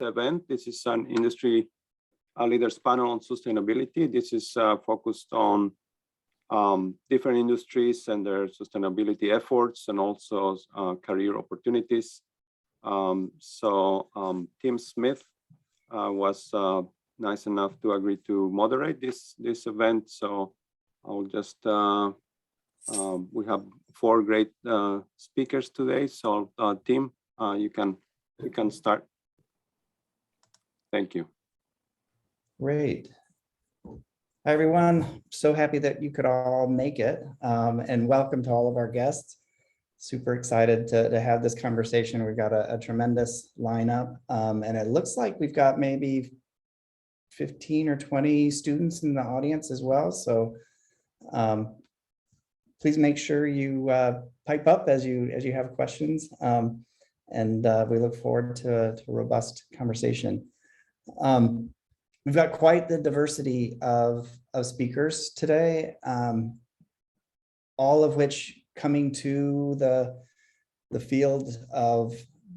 event. This is an industry leaders panel on sustainability. This is focused on different industries and their sustainability efforts and also career opportunities. Tim Smith was nice enough to agree to moderate this event. So I'll just, we have 4 great speakers today. So Tim, you can start. Thank you. Great. Hi, everyone. So happy that you could all make it, and welcome to all of our guests. Super excited to have this conversation. We've got a tremendous lineup, and it looks like we've got maybe 15 or 20 students in the audience as well. So please make sure you pipe up as you have questions, and we look forward to a robust conversation. We've got quite the diversity of speakers today, all of which coming to the field of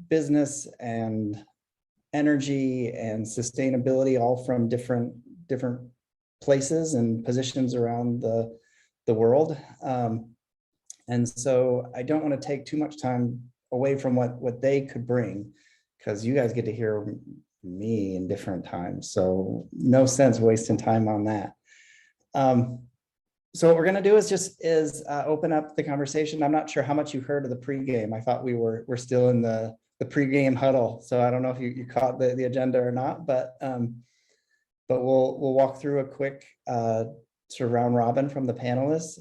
business and energy and sustainability, all from different places and positions around the world. And so I don't want to take too much time away from what they could bring, because you guys get to hear me in different times. So no sense wasting time on that. So what we're going to do is open up the conversation. I'm not sure how much you heard of the pregame. I thought we're still in the pregame huddle. So I don't know if you caught the agenda or not, but we'll walk through a quick sort of round robin from the panelists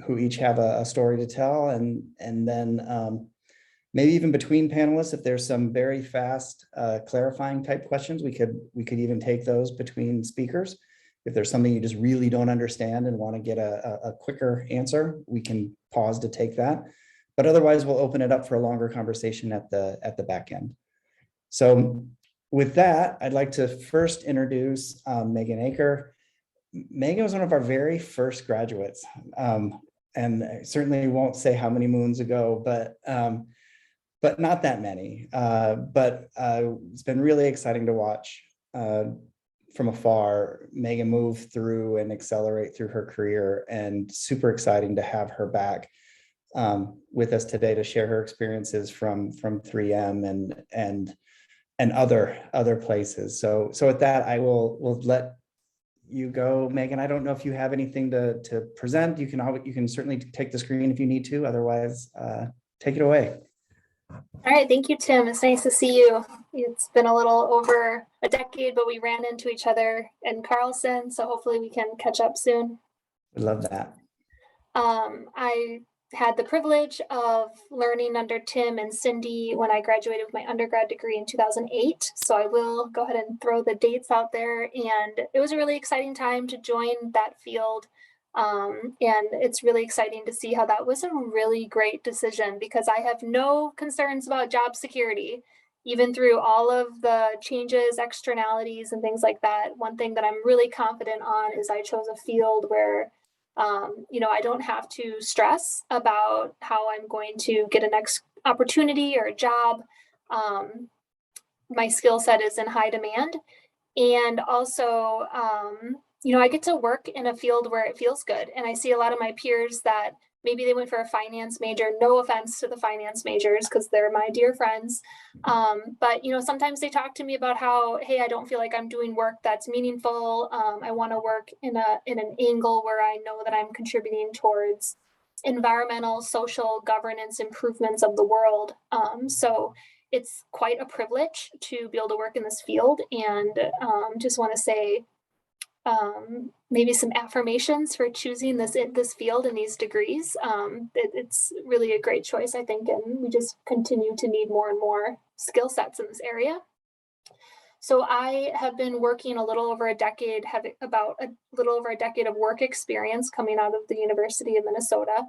who each have a story to tell, and then maybe even between panelists, if there's some very fast clarifying type questions, we could even take those between speakers. If there's something you just really don't understand and want to get a quicker answer, we can pause to take that. But otherwise, we'll open it up for a longer conversation at the back end. So with that, I'd like to first introduce Megan Aker. Megan was one of our very first graduates, and I certainly won't say how many moons ago, but not that many. But it's been really exciting to watch from afar Megan move through and accelerate through her career, and super exciting to have her back with us today to share her experiences from 3M and other places. So with that, we'll let you go, Megan. I don't know if you have anything to present. You can certainly take the screen if you need to. Otherwise, take it away. All right, thank you, Tim. It's nice to see you. It's been a little over a decade, but we ran into each other in Carlson, so hopefully we can catch up soon. I love that. I had the privilege of learning under Tim and Cindy when I graduated with my undergrad degree in 2008. So I will go ahead and throw the dates out there. And it was a really exciting time to join that field. And it's really exciting to see how that was a really great decision, because I have no concerns about job security, even through all of the changes, externalities, and things like that. One thing that I'm really confident on is I chose a field where I don't have to stress about how I'm going to get a next opportunity or a job. My skill set is in high demand. And also, I get to work in a field where it feels good. And I see a lot of my peers that maybe they went for a finance major. No offense to the finance majors, because they're my dear friends. But, sometimes they talk to me about how, hey, I don't feel like I'm doing work that's meaningful. I want to work in an angle where I know that I'm contributing towards environmental, social, governance improvements of the world. So it's quite a privilege to be able to work in this field, and just want to say maybe some affirmations for choosing this field and these degrees. It's really a great choice, I think, and we just continue to need more and more skill sets in this area. So I have been working a little over a decade, have about a little over a decade of work experience coming out of the University of Minnesota.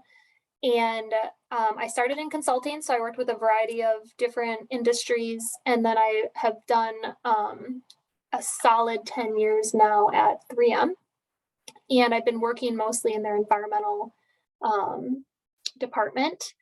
And I started in consulting, so I worked with a variety of different industries, and then I have done a solid 10 years now at 3M. And I've been working mostly in their environmental department.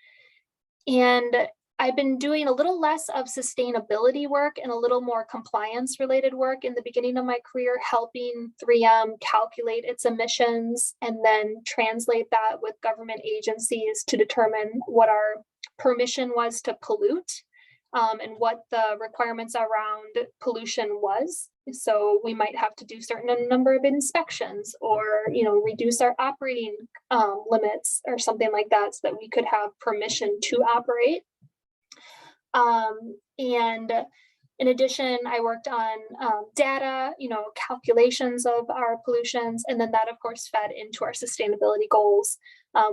And I've been doing a little less of sustainability work and a little more compliance related work in the beginning of my career, helping 3M calculate its emissions and then translate that with government agencies to determine what our permission was to pollute, and what the requirements around pollution was. So we might have to do certain number of inspections, or reduce our operating limits or something like that, so that we could have permission to operate. And in addition, I worked on data, calculations of our pollutions, and then that of course fed into our sustainability goals.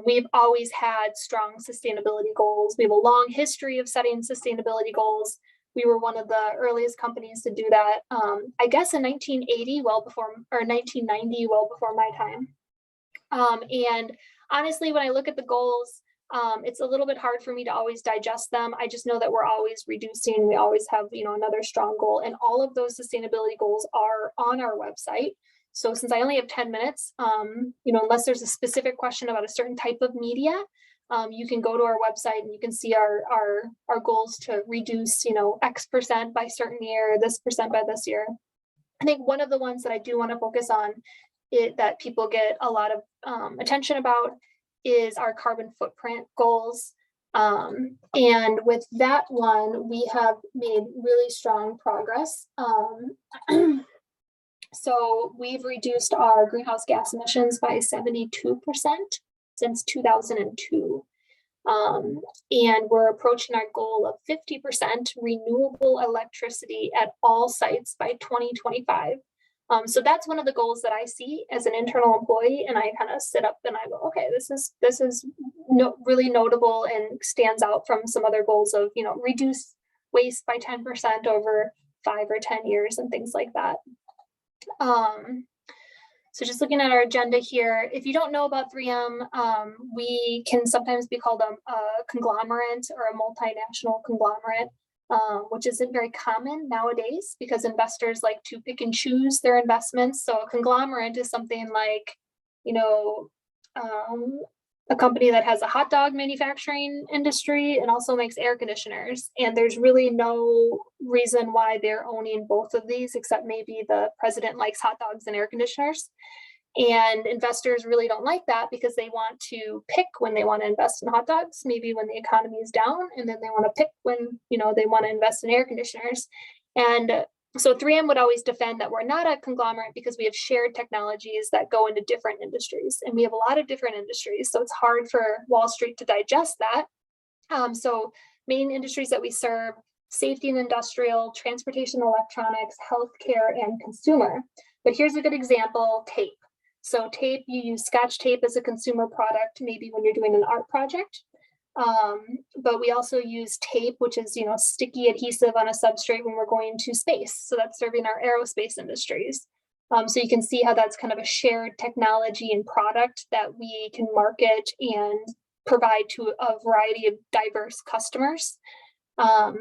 We've always had strong sustainability goals. We have a long history of setting sustainability goals. We were one of the earliest companies to do that, I guess in 1980, or 1990, well before my time. And honestly, when I look at the goals, it's a little bit hard for me to always digest them. I just know that we're always reducing. We always have, another strong goal, and all of those sustainability goals are on our website. So since I only have 10 minutes, unless there's a specific question about a certain type of media, you can go to our website and you can see our goals to reduce, X% by certain year, this percent by this year. I think one of the ones that I do want to focus on that people get a lot of attention about is our carbon footprint goals. And with that one, we have made really strong progress. So we've reduced our greenhouse gas emissions by 72% since 2002. And we're approaching our goal of 50% renewable electricity at all sites by 2025. So that's one of the goals that I see as an internal employee, and I kind of sit up and I go, okay, this is really notable and stands out from some other goals of, reduce waste by 10% over 5 or 10 years and things like that. So just looking at our agenda here, if you don't know about 3M, we can sometimes be called a conglomerate or a multinational conglomerate. Which isn't very common nowadays because investors like to pick and choose their investments. So a conglomerate is something like, a company that has a hot dog manufacturing industry and also makes air conditioners. And there's really no reason why they're owning both of these, except maybe the president likes hot dogs and air conditioners. And investors really don't like that because they want to pick when they want to invest in hot dogs, maybe when the economy is down, and then they want to pick when, they want to invest in air conditioners. And so 3M would always defend that we're not a conglomerate because we have shared technologies that go into different industries. And we have a lot of different industries. So it's hard for Wall Street to digest that. So main industries that we serve: safety and industrial, transportation, electronics, healthcare, and consumer. But here's a good example: tape. So tape, you use Scotch tape as a consumer product, maybe when you're doing an art project. But we also use tape, which is, sticky adhesive on a substrate when we're going to space. So that's serving our aerospace industries. So you can see how that's kind of a shared technology and product that we can market and provide to a variety of diverse customers. All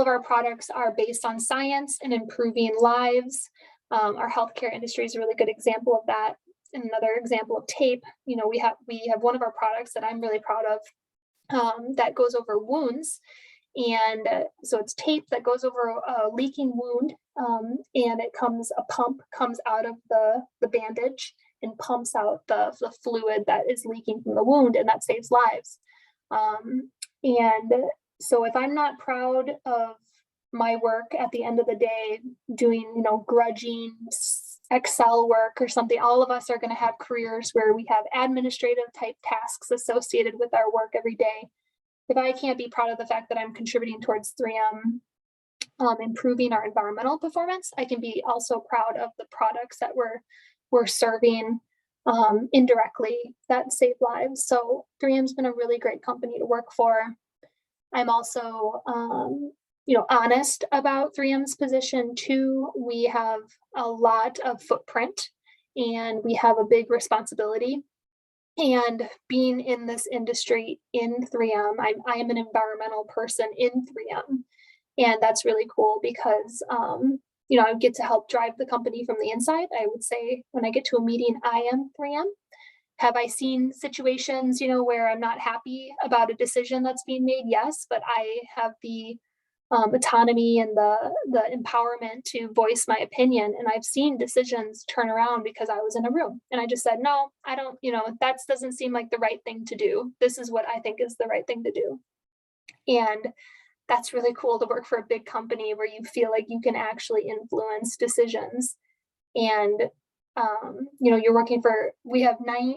of our products are based on science and improving lives. Our healthcare industry is a really good example of that. And another example of tape, we have one of our products that I'm really proud of that goes over wounds. And so it's tape that goes over a leaking wound, and a pump comes out of the bandage and pumps out the fluid that is leaking from the wound, and that saves lives. And so if I'm not proud of my work at the end of the day, doing, grudging Excel work or something, all of us are going to have careers where we have administrative type tasks associated with our work every day. If I can't be proud of the fact that I'm contributing towards 3M improving our environmental performance, I can be also proud of the products that we're serving indirectly that save lives. So 3M's been a really great company to work for. I'm also honest about 3M's position too. We have a lot of footprint and we have a big responsibility. And being in this industry in 3M, I am an environmental person in 3M. And that's really cool because, I get to help drive the company from the inside. I would say when I get to a meeting, I am 3M. Have I seen situations, where I'm not happy about a decision that's being made? Yes, but I have the autonomy and the empowerment to voice my opinion. And I've seen decisions turn around because I was in a room and I just said, no, I don't, that doesn't seem like the right thing to do. This is what I think is the right thing to do. And that's really cool to work for a big company where you feel like you can actually influence decisions. And, you're working we have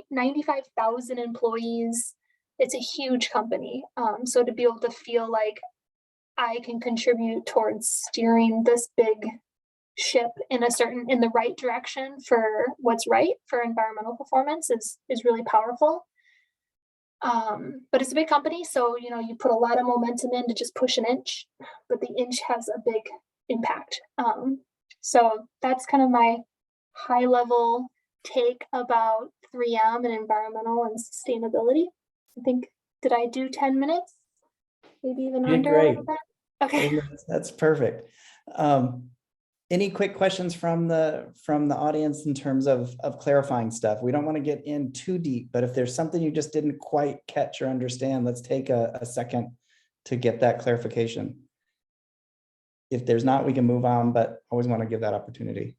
95,000 employees. It's a huge company. So to be able to feel like I can contribute towards steering this big ship in the right direction for what's right for environmental performance is really powerful. But it's a big company, so you put a lot of momentum in to just push an inch, but the inch has a big impact. So that's kind of my high level take about 3M and environmental and sustainability. I think, did I do 10 minutes? Maybe even under a little bit? Okay. That's perfect. Any quick questions from the audience in terms of clarifying stuff? We don't want to get in too deep, but if there's something you just didn't quite catch or understand, let's take a second to get that clarification. If there's not, we can move on, but always want to give that opportunity.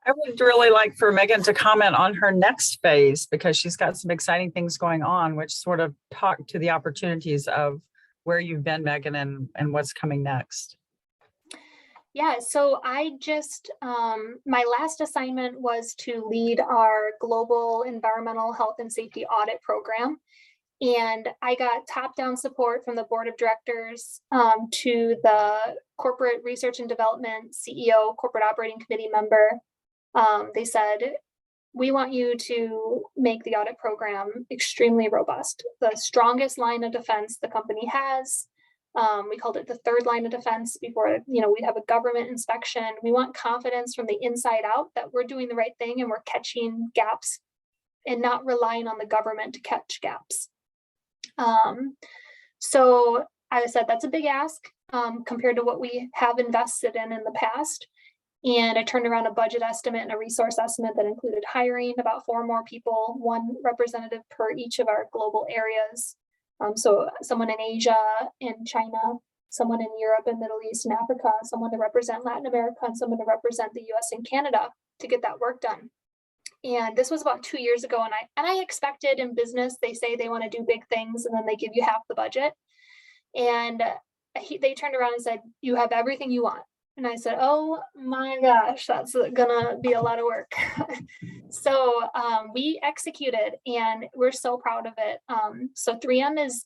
I would really like for Megan to comment on her next phase, because she's got some exciting things going on, which sort of talk to the opportunities of where you've been, Megan, and what's coming next. Yeah, so I just, my last assignment was to lead our global environmental health and safety audit program. And I got top-down support from the board of directors to the corporate research and development CEO, corporate operating committee member. They said, we want you to make the audit program extremely robust, the strongest line of defense the company has. We called it the third line of defense before, we'd have a government inspection. We want confidence from the inside out that we're doing the right thing and we're catching gaps and not relying on the government to catch gaps. So I said, that's a big ask compared to what we have invested in the past. And I turned around a budget estimate and a resource estimate that included hiring about 4 more people, 1 representative per each of our global areas. So someone in Asia and China, someone in Europe and Middle East and Africa, someone to represent Latin America, and someone to represent the US and Canada to get that work done. And this was about 2 years ago. And I expected in business, they say they want to do big things and then they give you half the budget. And they turned around and said, you have everything you want. And I said, oh my gosh, that's gonna be a lot of work. So we executed and we're so proud of it. So 3M is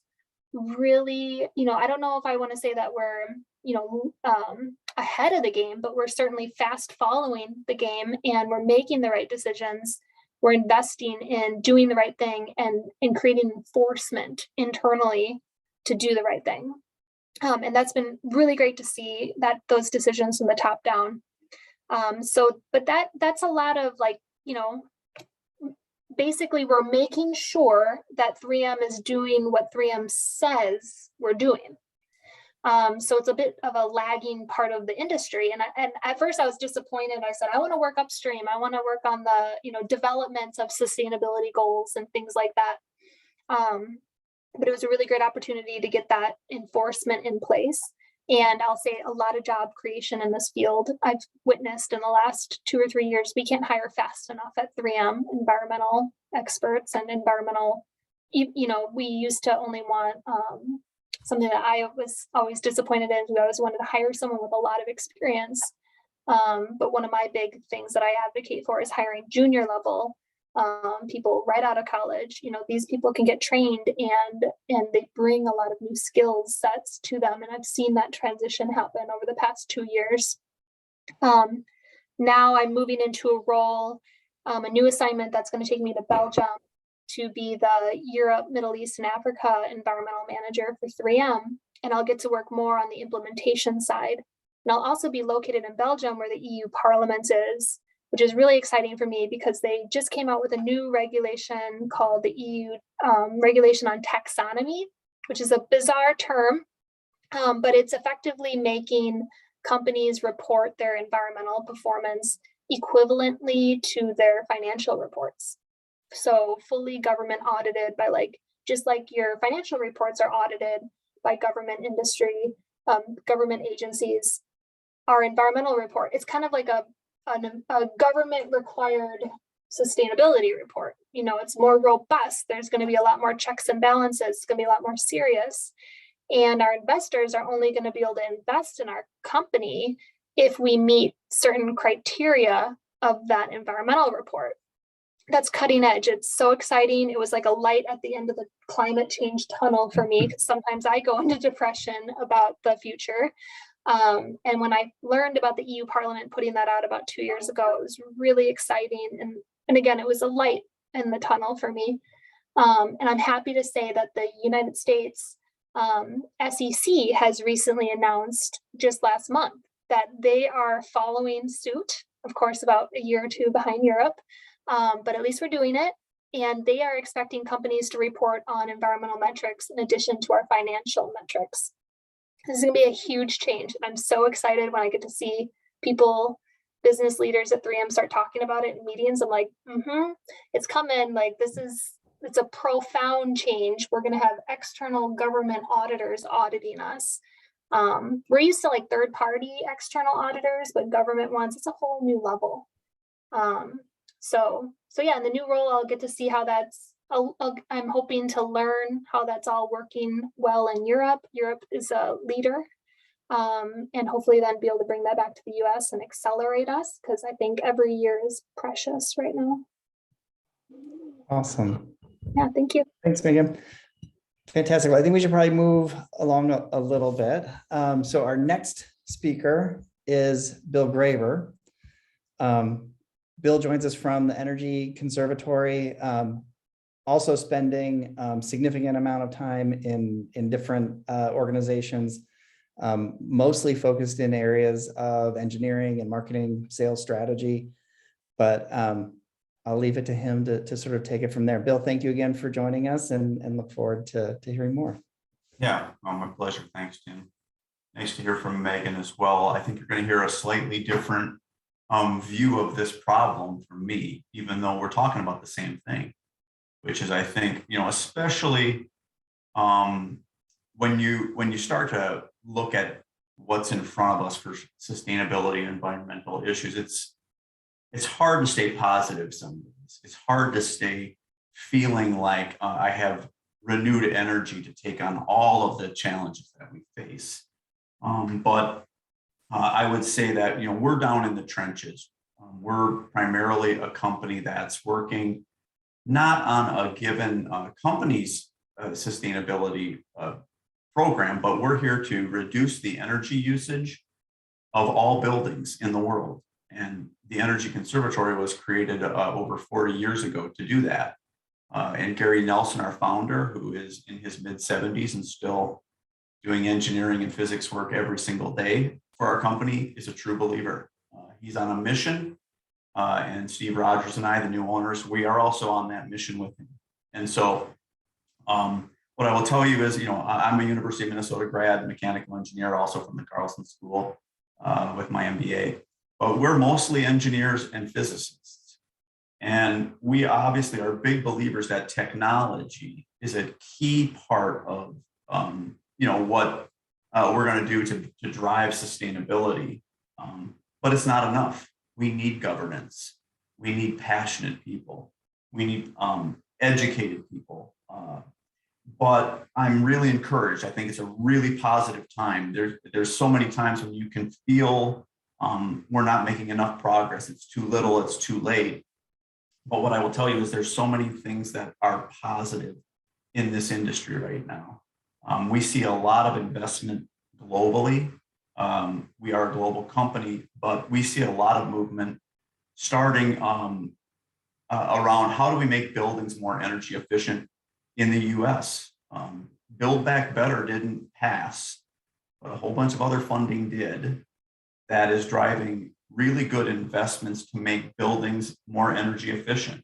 really, I don't know if I want to say that we're, ahead of the game, but we're certainly fast following the game and we're making the right decisions. We're investing in doing the right thing and creating enforcement internally to do the right thing. And that's been really great to see that those decisions from the top down. But that's a lot of basically we're making sure that 3M is doing what 3M says we're doing. So it's a bit of a lagging part of the industry. And at first I was disappointed. I said, I want to work upstream. I want to work on the, development of sustainability goals and things like that. But it was a really great opportunity to get that enforcement in place. And I'll say a lot of job creation in this field I've witnessed in the last 2 or 3 years. We can't hire fast enough at 3M, environmental experts and environmental, we used to only want something that I was always disappointed in. We always wanted to hire someone with a lot of experience. But one of my big things that I advocate for is hiring junior level people right out of college. These people can get trained and they bring a lot of new skills sets to them. And I've seen that transition happen over the past 2 years. Now I'm moving into a role, a new assignment that's going to take me to Belgium to be the Europe, Middle East, and Africa environmental manager for 3M. And I'll get to work more on the implementation side. And I'll also be located in Belgium where the EU Parliament is, which is really exciting for me because they just came out with a new regulation called the EU Regulation on Taxonomy, which is a bizarre term, but it's effectively making companies report their environmental performance equivalently to their financial reports. So fully government audited by just like your financial reports are audited by government industry, government agencies, our environmental report, it's kind of like a government required sustainability report. It's more robust. There's going to be a lot more checks and balances. It's going to be a lot more serious. And our investors are only going to be able to invest in our company if we meet certain criteria of that environmental report. That's cutting edge. It's so exciting. It was like a light at the end of the climate change tunnel for me, because sometimes I go into depression about the future. And when I learned about the EU Parliament putting that out about 2 years ago, it was really exciting. And again, it was a light in the tunnel for me. And I'm happy to say that the United States SEC has recently announced just last month that they are following suit, of course, about a year or two behind Europe, but at least we're doing it. And they are expecting companies to report on environmental metrics in addition to our financial metrics. This is going to be a huge change. And I'm so excited when I get to see people, business leaders at 3M start talking about it in meetings. I'm like, it's coming. It's a profound change. We're going to have external government auditors auditing us. We're used to third-party external auditors, but government ones, it's a whole new level. So yeah, in the new role, I'll get to see how that's, I'm hoping to learn how that's all working well in Europe. Europe is a leader, and hopefully then be able to bring that back to the US and accelerate us, because I think every year is precious right now. Awesome. Yeah, thank you. Thanks, Megan. Fantastic. Well, I think we should probably move along a little bit. So our next speaker is Bill Graver. Bill joins us from the Energy Conservatory, also spending significant amount of time in different organizations, mostly focused in areas of engineering and marketing, sales strategy. But I'll leave it to him to sort of take it from there. Bill, thank you again for joining us, and look forward to hearing more. Yeah, my pleasure. Thanks, Tim. Nice to hear from Megan as well. I think you're going to hear a slightly different view of this problem from me, even though we're talking about the same thing, which is, I think, especially when you start to look at what's in front of us for sustainability and environmental issues, it's hard to stay positive some days. It's hard to stay feeling like I have renewed energy to take on all of the challenges that we face. But I would say that, we're down in the trenches. We're primarily a company that's working not on a given company's sustainability program, but we're here to reduce the energy usage of all buildings in the world. And the Energy Conservatory was created over 40 years ago to do that. And Gary Nelson, our founder, who is in his mid-70s and still doing engineering and physics work every single day for our company, is a true believer. He's on a mission, and Steve Rogers and I, the new owners, we are also on that mission with him. And so what I will tell you is, I'm a University of Minnesota grad, mechanical engineer, also from the Carlson School with my MBA, but we're mostly engineers and physicists. And we obviously are big believers that technology is a key part of, what we're going to do to drive sustainability. But it's not enough. We need governance. We need passionate people. We need educated people. But I'm really encouraged. I think it's a really positive time. There's so many times when you can feel we're not making enough progress. It's too little, it's too late. But what I will tell you is there's so many things that are positive in this industry right now. We see a lot of investment globally. We are a global company, but we see a lot of movement starting around how do we make buildings more energy efficient in the US. Build Back Better didn't pass, but a whole bunch of other funding did. That is driving really good investments to make buildings more energy efficient.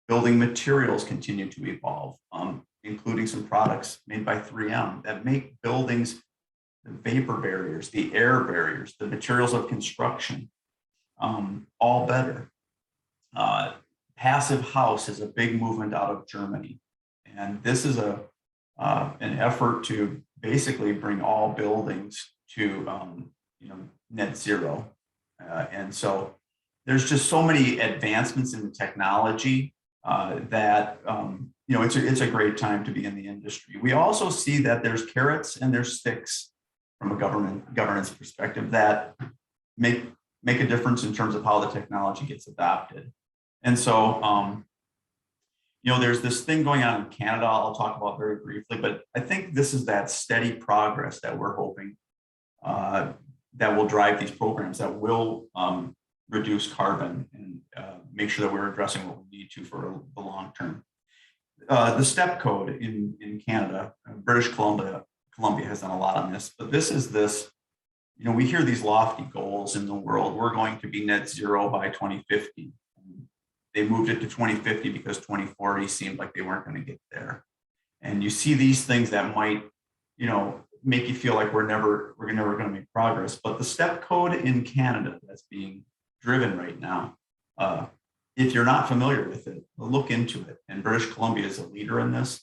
Building materials continue to evolve, including some products made by 3M that make buildings, the vapor barriers, the air barriers, the materials of construction, all better. Passive house is a big movement out of Germany. And this is an effort to basically bring all buildings to net zero. And so there's just so many advancements in the technology that it's a great time to be in the industry. We also see that there's carrots and there's sticks from a governance perspective that make a difference in terms of how the technology gets adopted. And so there's this thing going on in Canada I'll talk about very briefly, but I think this is that steady progress that we're hoping that will drive these programs that will reduce carbon and make sure that we're addressing what we need to for the long term. The STEP code in Canada, British Columbia has done a lot on this, but this, we hear these lofty goals in the world. We're going to be net zero by 2050. They moved it to 2050 because 2040 seemed like they weren't going to get there. And you see these things that might, make you feel like we're never going to make progress. But the STEP code in Canada that's being driven right now, if you're not familiar with it, look into it. And British Columbia is a leader in this.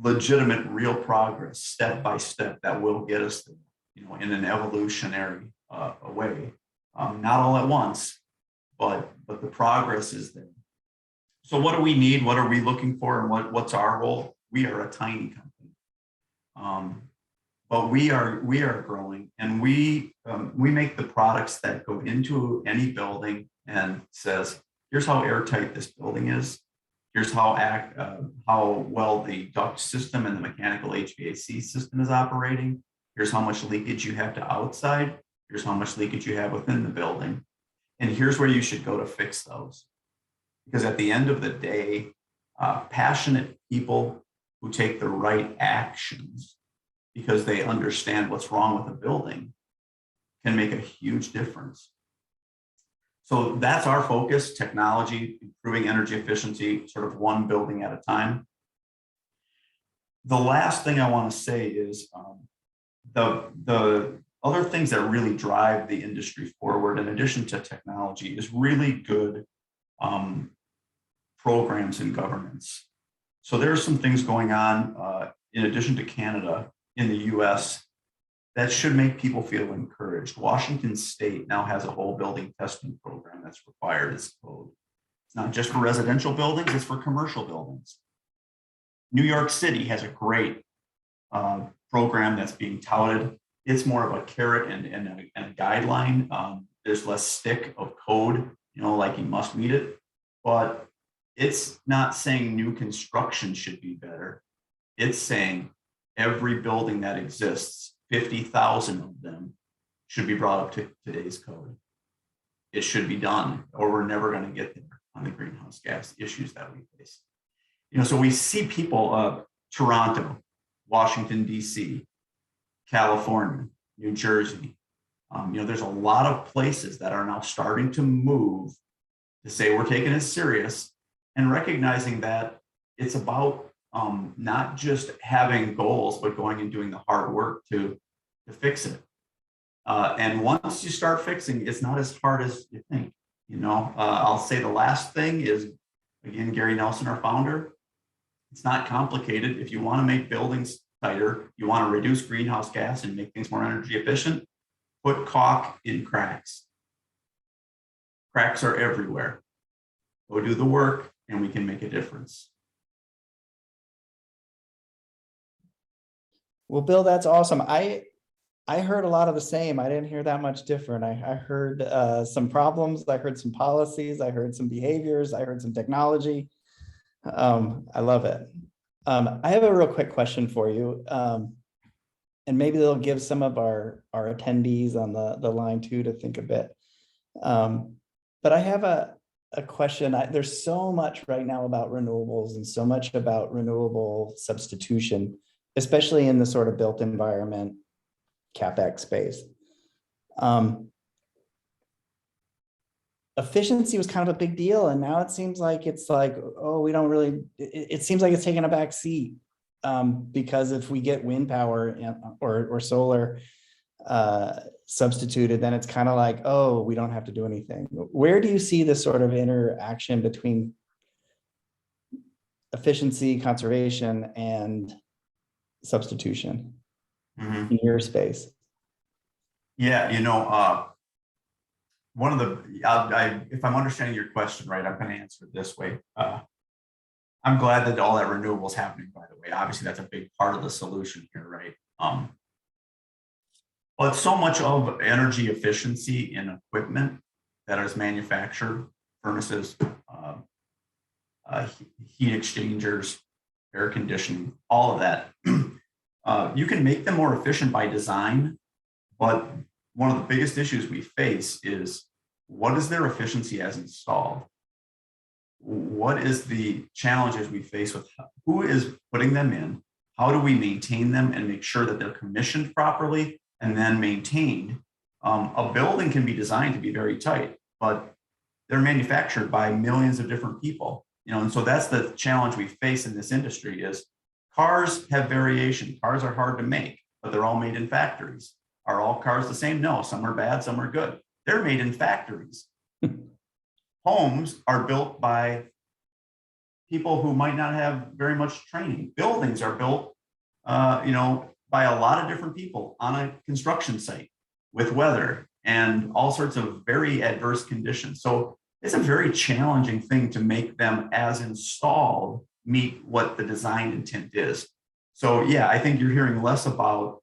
Legitimate, real progress, step by step, that will get us there, in an evolutionary way. Not all at once, but the progress is there. So what do we need? What are we looking for? And what's our role? We are a tiny company, but we are growing, and we make the products that go into any building and says, here's how airtight this building is. Here's how well the duct system and the mechanical HVAC system is operating. Here's how much leakage you have to outside. Here's how much leakage you have within the building. And here's where you should go to fix those. Because at the end of the day, passionate people who take the right actions because they understand what's wrong with a building can make a huge difference. So that's our focus: technology, improving energy efficiency, sort of one building at a time. The last thing I want to say is the other things that really drive the industry forward, in addition to technology, is really good programs and governance. So there are some things going on in addition to Canada in the US that should make people feel encouraged. Washington State now has a whole building testing program that's required as code. It's not just for residential buildings, it's for commercial buildings. New York City has a great program that's being touted. It's more of a carrot and a guideline. There's less stick of code, like you must meet it, but it's not saying new construction should be better. It's saying every building that exists, 50,000 of them, should be brought up to today's code. It should be done, or we're never going to get there on the greenhouse gas issues that we face. So we see people, Toronto, Washington, DC, California, New Jersey. There's a lot of places that are now starting to move to say we're taking it serious and recognizing that it's about not just having goals, but going and doing the hard work to fix it. And once you start fixing, it's not as hard as you think. I'll say the last thing is, again, Gary Nelson, our founder. It's not complicated. If you want to make buildings tighter, you want to reduce greenhouse gas and make things more energy efficient, put caulk in cracks. Cracks are everywhere. Go do the work and we can make a difference. Well, Bill, that's awesome. I heard a lot of the same. I didn't hear that much different. I heard some problems. I heard some policies. I heard some behaviors. I heard some technology. I love it. I have a real quick question for you. And maybe they'll give some of our attendees on the line too to think a bit. But I have a question. There's so much right now about renewables and so much about renewable substitution, especially in the sort of built environment CapEx space. Efficiency was kind of a big deal, and now it seems like it's like, oh, we don't really, it seems like it's taking a back seat because if we get wind power or solar, substituted, then it's kind of like, oh, we don't have to do anything. Where do you see the sort of interaction between efficiency, conservation, and substitution in your space? Yeah, one of the, if I'm understanding your question right, I'm going to answer it this way. I'm glad that all that renewable is happening, by the way. Obviously, that's a big part of the solution here, right? But so much of energy efficiency in equipment that is manufactured, furnaces, heat exchangers, air conditioning, all of that, you can make them more efficient by design. But one of the biggest issues we face is, what is their efficiency as installed? What is the challenges we face with who is putting them in? How do we maintain them and make sure that they're commissioned properly and then maintained? A building can be designed to be very tight, but they're manufactured by millions of different people, and so that's the challenge we face in this industry. Is cars have variation. Cars are hard to make, but they're all made in factories. Are all cars the same? No, some are bad, some are good. They're made in factories. Homes are built by people who might not have very much training. Buildings are built, by a lot of different people on a construction site with weather and all sorts of very adverse conditions. So it's a very challenging thing to make them as installed meet what the design intent is. So yeah, I think you're hearing less about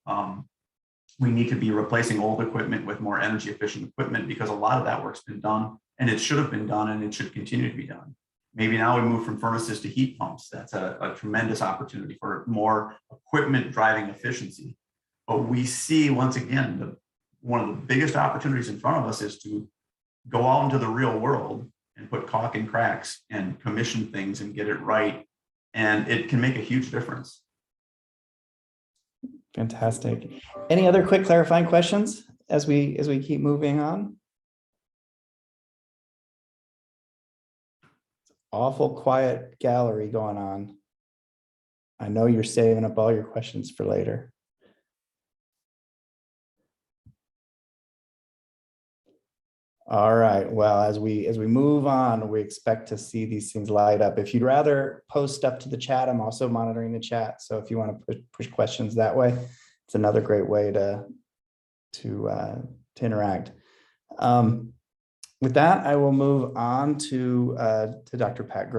we need to be replacing old equipment with more energy efficient equipment, because a lot of that work's been done and it should have been done and it should continue to be done. Maybe now we move from furnaces to heat pumps. That's a tremendous opportunity for more equipment driving efficiency. But we see, once again, one of the biggest opportunities in front of us is to go out into the real world and put caulk in cracks and commission things and get it right. And it can make a huge difference. Fantastic. Any other quick clarifying questions as we keep moving on? Awful quiet gallery going on. I know you're saving up all your questions for later. All right, well, as we move on, we expect to see these things light up. If you'd rather post up to the chat, I'm also monitoring the chat. So if you want to push questions that way, it's another great way to interact. With that, I will move on to Dr. Pat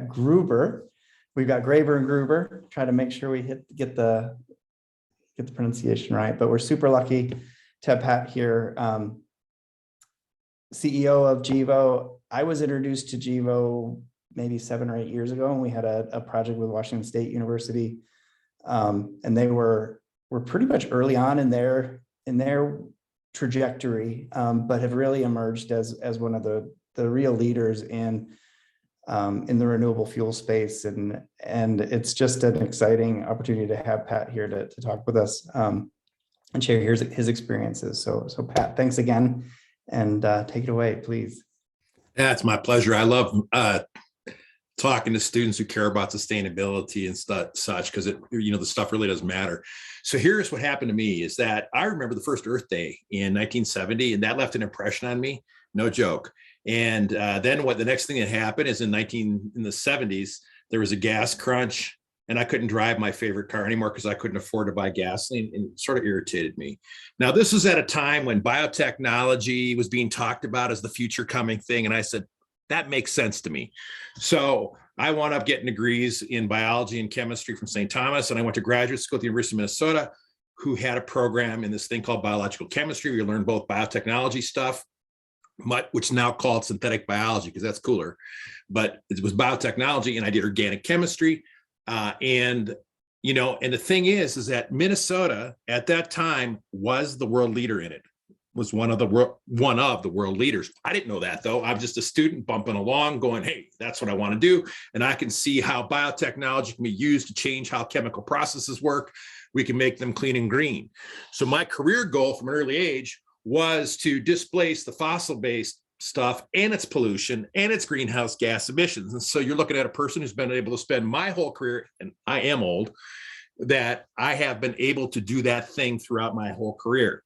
Gruber. We've got Graber and Gruber. Try to make sure we get the pronunciation right, but we're super lucky to have Pat here. CEO of GEVO. I was introduced to GEVO maybe 7 or 8 years ago, and we had a project with Washington State University, and they were pretty much early on in their trajectory, but have really emerged as one of the real leaders in the renewable fuel space, and it's just an exciting opportunity to have Pat here to talk with us and share his experiences. So Pat, thanks again. And take it away, please. Yeah, it's my pleasure. I love talking to students who care about sustainability and such, because the stuff really does matter. So here's what happened to me is that I remember the first Earth Day in 1970, and that left an impression on me, no joke. And then the next thing that happened is in the 70s, there was a gas crunch. And I couldn't drive my favorite car anymore because I couldn't afford to buy gasoline, and it sort of irritated me. Now, this was at a time when biotechnology was being talked about as the future coming thing. And I said, that makes sense to me. So I wound up getting degrees in biology and chemistry from St. Thomas. And I went to graduate school at the University of Minnesota, who had a program in this thing called biological chemistry. We learned both biotechnology stuff, which is now called synthetic biology because that's cooler. But it was biotechnology, and I did organic chemistry. And the thing is that Minnesota at that time was the world leader in it, was one of the world leaders. I didn't know that though. I'm just a student bumping along going, hey, that's what I want to do. And I can see how biotechnology can be used to change how chemical processes work. We can make them clean and green. So my career goal from an early age was to displace the fossil-based stuff and its pollution and its greenhouse gas emissions. And so you're looking at a person who's been able to spend my whole career, and I am old, that I have been able to do that thing throughout my whole career,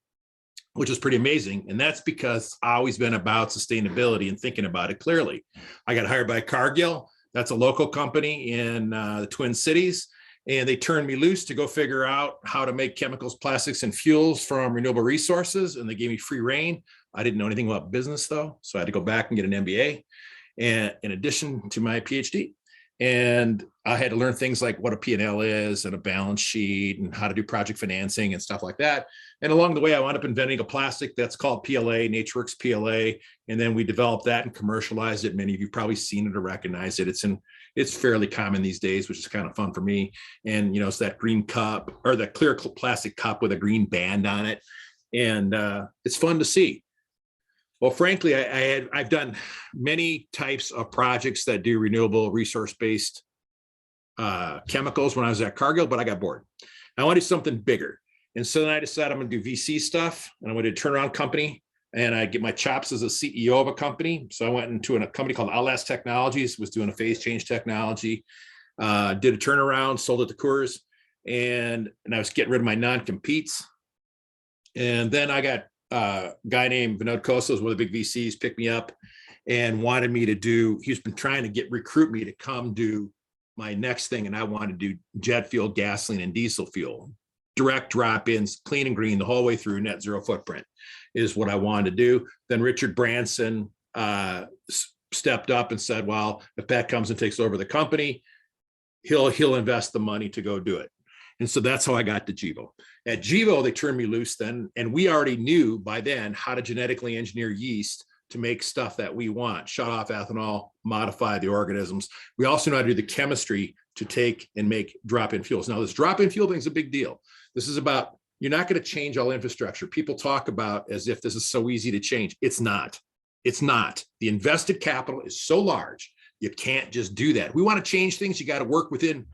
which is pretty amazing. And that's because I've always been about sustainability and thinking about it clearly. I got hired by Cargill. That's a local company in the Twin Cities. And they turned me loose to go figure out how to make chemicals, plastics, and fuels from renewable resources. And they gave me free reign. I didn't know anything about business though. So I had to go back and get an MBA, and in addition to my PhD. And I had to learn things like what a P&L is and a balance sheet and how to do project financing and stuff like that. And along the way, I wound up inventing a plastic that's called PLA, NatureWorks PLA. And then we developed that and commercialized it. Many of you probably seen it or recognize it. It's fairly common these days, which is kind of fun for me. And, you know, it's that green cup or that clear plastic cup with a green band on it. And it's fun to see. Well, frankly, I've done many types of projects that do renewable resource-based chemicals when I was at Cargill, but I got bored. I wanted something bigger. And so then I decided I'm going to do VC stuff, and I went to a turnaround company, and I get my chops as a CEO of a company. So I went into a company called Outlast Technologies, was doing a phase change technology, did a turnaround, sold it to Coors, and I was getting rid of my non-competes. And then I got a guy named Vinod Kosas, one of the big VCs, picked me up and wanted me to do, he's been trying to recruit me to come do my next thing. And I wanted to do jet fuel, gasoline, and diesel fuel. Direct drop-ins, clean and green the whole way through, net zero footprint is what I wanted to do. Then Richard Branson stepped up and said, well, if Pat comes and takes over the company, he'll invest the money to go do it. And so that's how I got to GEVO. At GEVO, they turned me loose then, and we already knew by then how to genetically engineer yeast to make stuff that we want, shut off ethanol, modify the organisms. We also know how to do the chemistry to take and make drop-in fuels. Now, this drop-in fuel thing is a big deal. This is about, you're not going to change all infrastructure. People talk about as if this is so easy to change. It's not. It's not. The invested capital is so large, you can't just do that. We want to change things, you got to work within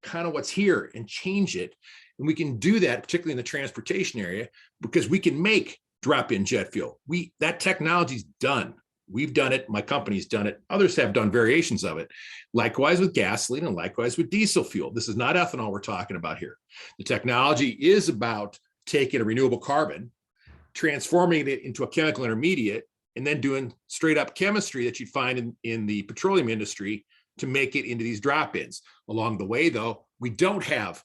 kind of what's here and change it. And we can do that, particularly in the transportation area, because we can make drop-in jet fuel. That technology's done. We've done it. My company's done it. Others have done variations of it. Likewise with gasoline and likewise with diesel fuel. This is not ethanol we're talking about here. The technology is about taking a renewable carbon, transforming it into a chemical intermediate, and then doing straight up chemistry that you'd find in the petroleum industry to make it into these drop-ins. Along the way, though, we don't have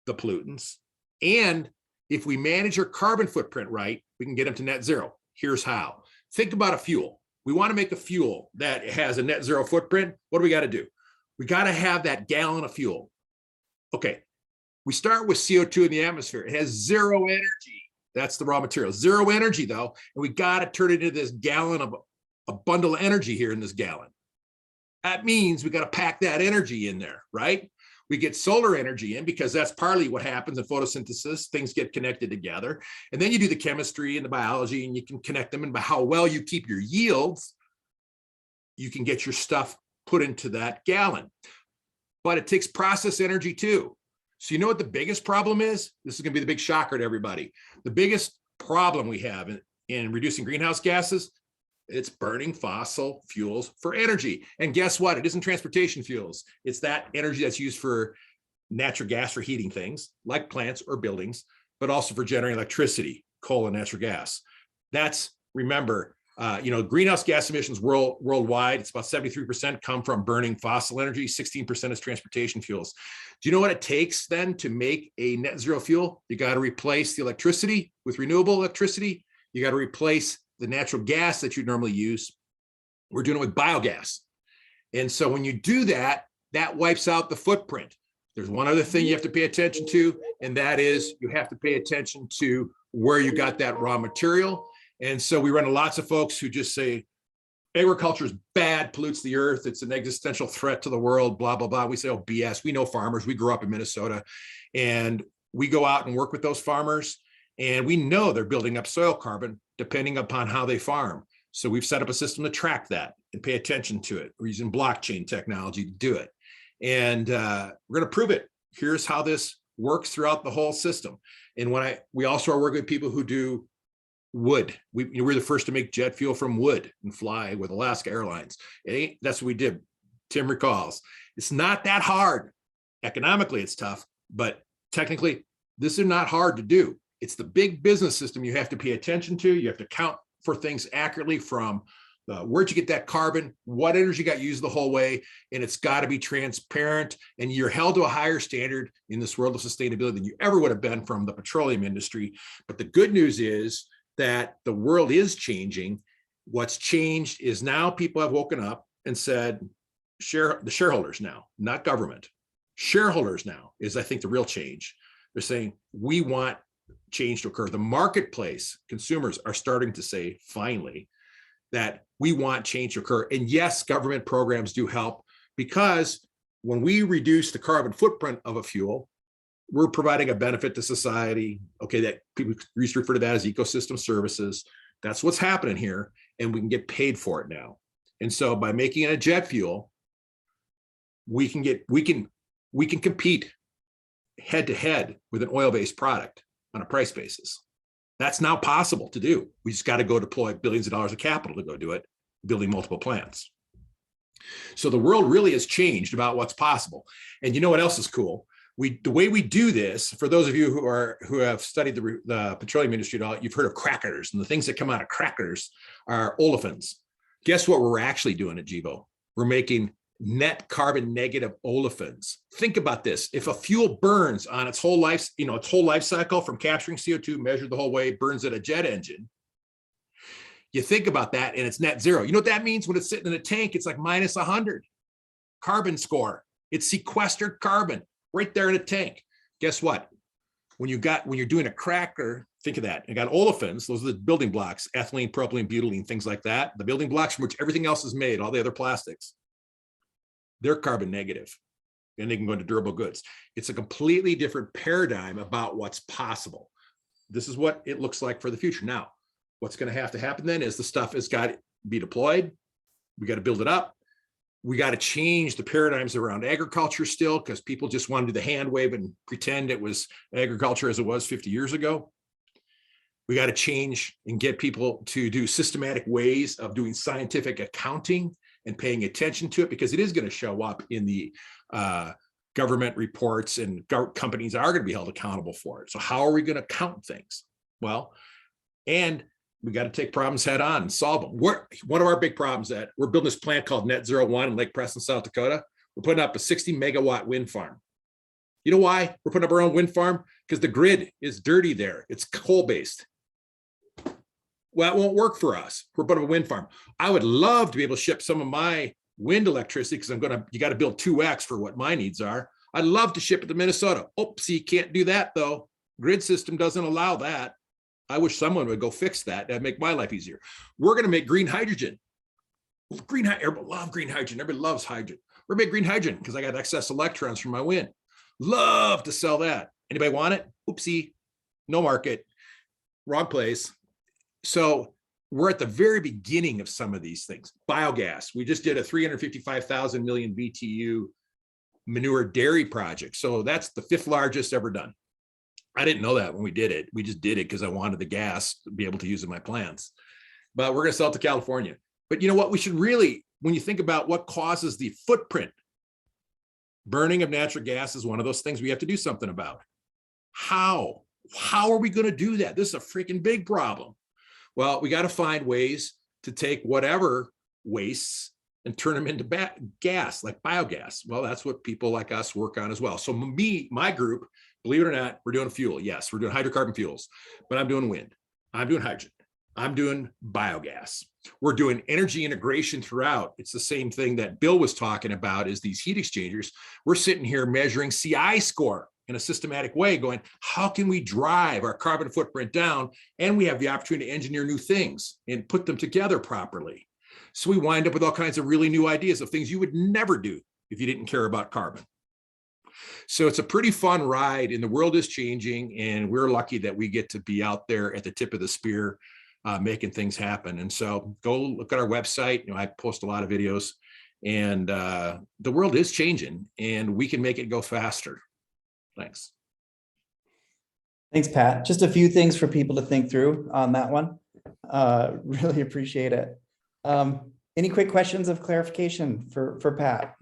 the pollutants. And if we manage our carbon footprint right, we can get them to net zero. Here's how. Think about a fuel. We want to make a fuel that has a net zero footprint. What do we got to do? We got to have that gallon of fuel. Okay, we start with CO2 in the atmosphere. It has zero energy. That's the raw material. Zero energy, though, and we got to turn it into this gallon of a bundle of energy here in this gallon. That means we got to pack that energy in there, right? We get solar energy in because that's partly what happens in photosynthesis. Things get connected together. And then you do the chemistry and the biology and you can connect them. And by how well you keep your yields, you can get your stuff put into that gallon. But it takes process energy too. So you know what the biggest problem is? This is going to be the big shocker to everybody. The biggest problem we have in reducing greenhouse gases, it's burning fossil fuels for energy. And guess what? It isn't transportation fuels. It's that energy that's used for natural gas for heating things like plants or buildings, but also for generating electricity, coal and natural gas. That's, remember, greenhouse gas emissions worldwide, it's about 73% come from burning fossil energy, 16% is transportation fuels. Do you know what it takes then to make a net zero fuel? You got to replace the electricity with renewable electricity. You got to replace the natural gas that you normally use. We're doing it with biogas. And so when you do that, that wipes out the footprint. There's one other thing you have to pay attention to, and that is you have to pay attention to where you got that raw material. And so we run into lots of folks who just say, agriculture is bad, pollutes the earth, it's an existential threat to the world, blah, blah, blah. We say, oh, BS. We know farmers. We grew up in Minnesota, and we go out and work with those farmers, and we know they're building up soil carbon depending upon how they farm. So we've set up a system to track that and pay attention to it. We're using blockchain technology to do it. And we're going to prove it. Here's how this works throughout the whole system. And we also are working with people who do wood. We're the first to make jet fuel from wood and fly with Alaska Airlines. That's what we did. Tim recalls. It's not that hard. Economically, it's tough, but technically, this is not hard to do. It's the big business system you have to pay attention to. You have to count for things accurately from where'd you get that carbon, what energy got used the whole way, and it's got to be transparent, and you're held to a higher standard in this world of sustainability than you ever would have been from the petroleum industry. But the good news is that the world is changing. What's changed is now people have woken up and said, the shareholders now, not government, shareholders now is, I think, the real change. They're saying, we want change to occur. The marketplace, consumers are starting to say, finally, that we want change to occur. And yes, government programs do help, because when we reduce the carbon footprint of a fuel, we're providing a benefit to society. Okay, that people used to refer to that as ecosystem services. That's what's happening here, and we can get paid for it now. And so by making it a jet fuel, we can compete head to head with an oil-based product on a price basis. That's now possible to do. We just got to go deploy billions of dollars of capital to go do it, building multiple plants. So the world really has changed about what's possible. And you know what else is cool? The way we do this, for those of you who have studied the petroleum industry at all, you've heard of crackers, and the things that come out of crackers are olefins. Guess what we're actually doing at GEVO? We're making net carbon negative olefins. Think about this. If a fuel burns on its whole life, its whole life cycle from capturing CO2, measured the whole way, burns at a jet engine, you think about that and it's net zero. You know what that means? When it's sitting in a tank, it's like minus 100 carbon score. It's sequestered carbon right there in a tank. Guess what? When you're doing a cracker, think of that. You got olefins, those are the building blocks, ethylene, propylene, butylene, things like that. The building blocks from which everything else is made, all the other plastics. They're carbon negative, and they can go into durable goods. It's a completely different paradigm about what's possible. This is what it looks like for the future. Now, what's going to have to happen then is the stuff has got to be deployed. We got to build it up. We got to change the paradigms around agriculture still, because people just want to do the hand wave and pretend it was agriculture as it was 50 years ago. We got to change and get people to do systematic ways of doing scientific accounting and paying attention to it, because it is going to show up in the government reports, and companies are going to be held accountable for it. So how are we going to count things? Well, and we got to take problems head on and solve them. One of our big problems that we're building this plant called Net Zero One in Lake Preston, South Dakota. We're putting up a 60 megawatt wind farm. You know why we're putting up our own wind farm? Because the grid is dirty there. It's coal-based. Well, that won't work for us. We're putting up a wind farm. I would love to be able to ship some of my wind electricity, because you got to build 2x for what my needs are. I'd love to ship it to Minnesota. Oopsie, can't do that though. Grid system doesn't allow that. I wish someone would go fix that. That'd make my life easier. We're going to make green hydrogen. Everybody love green hydrogen. Everybody loves hydrogen. We're going to make green hydrogen because I got excess electrons from my wind. Love to sell that. Anybody want it? Oopsie, no market, wrong place. So we're at the very beginning of some of these things. Biogas. We just did a 355,000 million BTU manure dairy project. So that's the 5th largest ever done. I didn't know that when we did it. We just did it because I wanted the gas to be able to use in my plants. But we're going to sell it to California. But you know what? We should really, when you think about what causes the footprint, burning of natural gas is one of those things we have to do something about. How are we going to do that? This is a freaking big problem. Well, we got to find ways to take whatever wastes and turn them into gas, like biogas. Well, that's what people like us work on as well. So my group, believe it or not, we're doing fuel. Yes, we're doing hydrocarbon fuels, but I'm doing wind. I'm doing hydrogen. I'm doing biogas. We're doing energy integration throughout. It's the same thing that Bill was talking about, is these heat exchangers. We're sitting here measuring CI score in a systematic way, going, how can we drive our carbon footprint down? And we have the opportunity to engineer new things and put them together properly. So we wind up with all kinds of really new ideas of things you would never do if you didn't care about carbon. So it's a pretty fun ride, and the world is changing, and we're lucky that we get to be out there at the tip of the spear, making things happen. And so go look at our website. I post a lot of videos, and the world is changing, and we can make it go faster. Thanks. Thanks, Pat. Just a few things for people to think through on that one. Really appreciate it. Any quick questions of clarification for Pat?